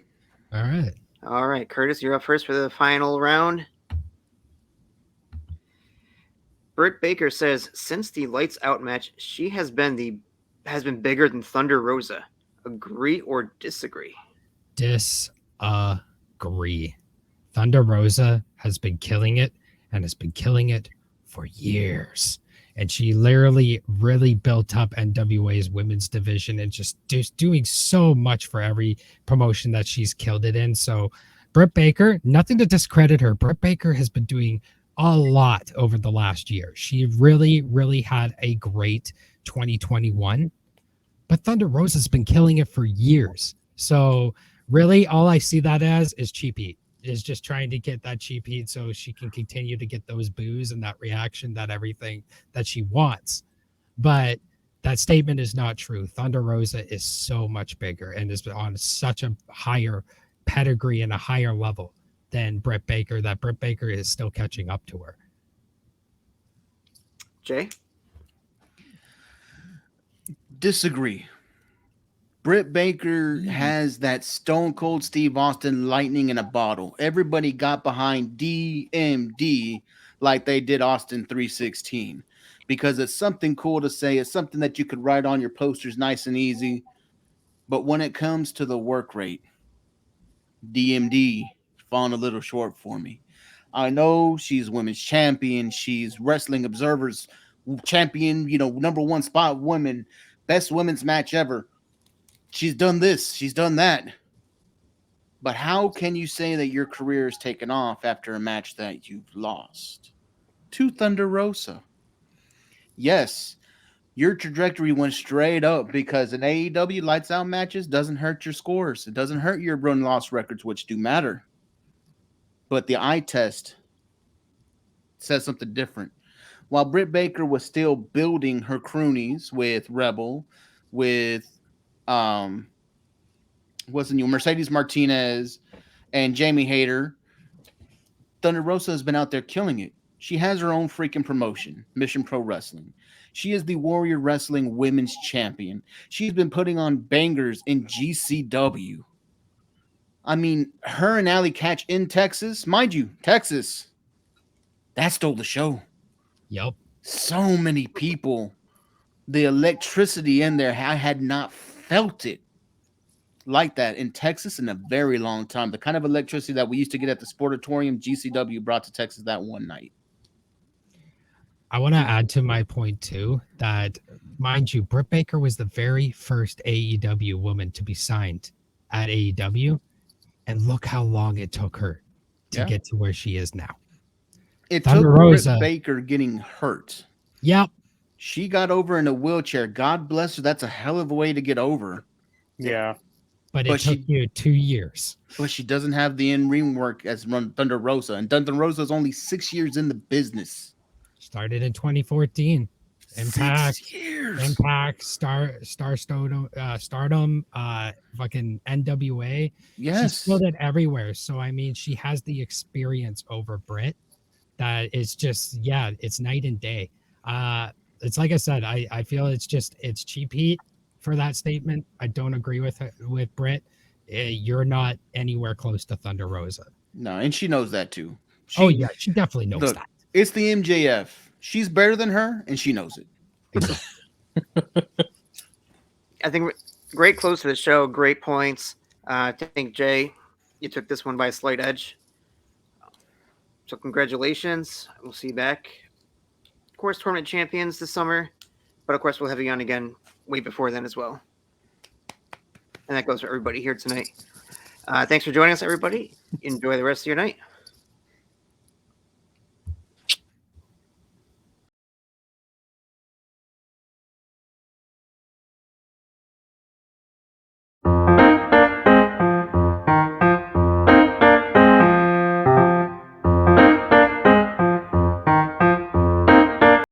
All right. All right, Curtis, you're up first for the final round. Britt Baker says since the Lights Out match, she has been bigger than Thunder Rosa. Agree or disagree? Disagree. Thunder Rosa has been killing it and has been killing it for years. And she literally really built up NWA's women's division and just doing so much for every promotion that she's killed it in. So Britt Baker, nothing to discredit her. Britt Baker has been doing a lot over the last year. She really, really had a great 2021. But Thunder Rosa's been killing it for years. So really all I see that as is cheap heat. Is just trying to get that cheap heat so she can continue to get those boos and that reaction, that everything that she wants. But that statement is not true. Thunder Rosa is so much bigger and is on such a higher pedigree and a higher level than Britt Baker that Britt Baker is still catching up to her. Jay? Disagree. Britt Baker has that Stone Cold Steve Austin lightning in a bottle. Everybody got behind DMD like they did Austin 316 because it's something cool to say. It's something that you could write on your posters nice and easy. But when it comes to the work rate, DMD falling a little short for me. I know she's women's champion. She's Wrestling Observer's champion, number one spot women, best women's match ever. She's done this. She's done that. But how can you say that your career is taken off after a match that you've lost to Thunder Rosa? Yes, your trajectory went straight up because in AEW lights out matches doesn't hurt your scores. It doesn't hurt your run-loss records, which do matter. But the eye test says something different. While Britt Baker was still building her croonies with Rebel, with Mercedes Martinez and Jamie Hayter, Thunder Rosa has been out there killing it. She has her own freaking promotion, Mission Pro Wrestling. She is the Warrior Wrestling Women's Champion. She's been putting on bangers in GCW. I mean, her and Allie Catch in Texas, mind you, Texas, that stole the show. Yep. So many people. The electricity in there, I had not felt it like that in Texas in a very long time. The kind of electricity that we used to get at the Sportatorium, GCW brought to Texas that one night. I want to add to my point too that, mind you, Britt Baker was the very first AEW woman to be signed at AEW, and look how long it took her to get to where she is now. It Thunder took Rosa. Britt Baker getting hurt. Yep. She got over in a wheelchair. God bless her. That's a hell of a way to get over. Yeah. But it took you 2 years. But she doesn't have the in-ring work as Thunder Rosa. And Thunder Rosa is only 6 years in the business. Started in 2014. Impact, 6 years. Impact, Stardom, fucking NWA. Yes. She's filled it everywhere. So, I mean, she has the experience over Britt that is just, it's night and day. it's like I said, I feel it's cheap heat for that statement. I don't agree with Britt. You're not anywhere close to Thunder Rosa. No, and she knows that too. Oh yeah, she definitely knows Look, that. it's the MJF. She's better than her, and she knows it. I think great close to the show. Great points. I think, Jay, you took this one by a slight edge. So congratulations. We'll see you back. Of course, tournament champions this summer. But of course, we'll have you on again way before then as well. And that goes for everybody here tonight. Thanks for joining us, everybody. Enjoy the rest of your night.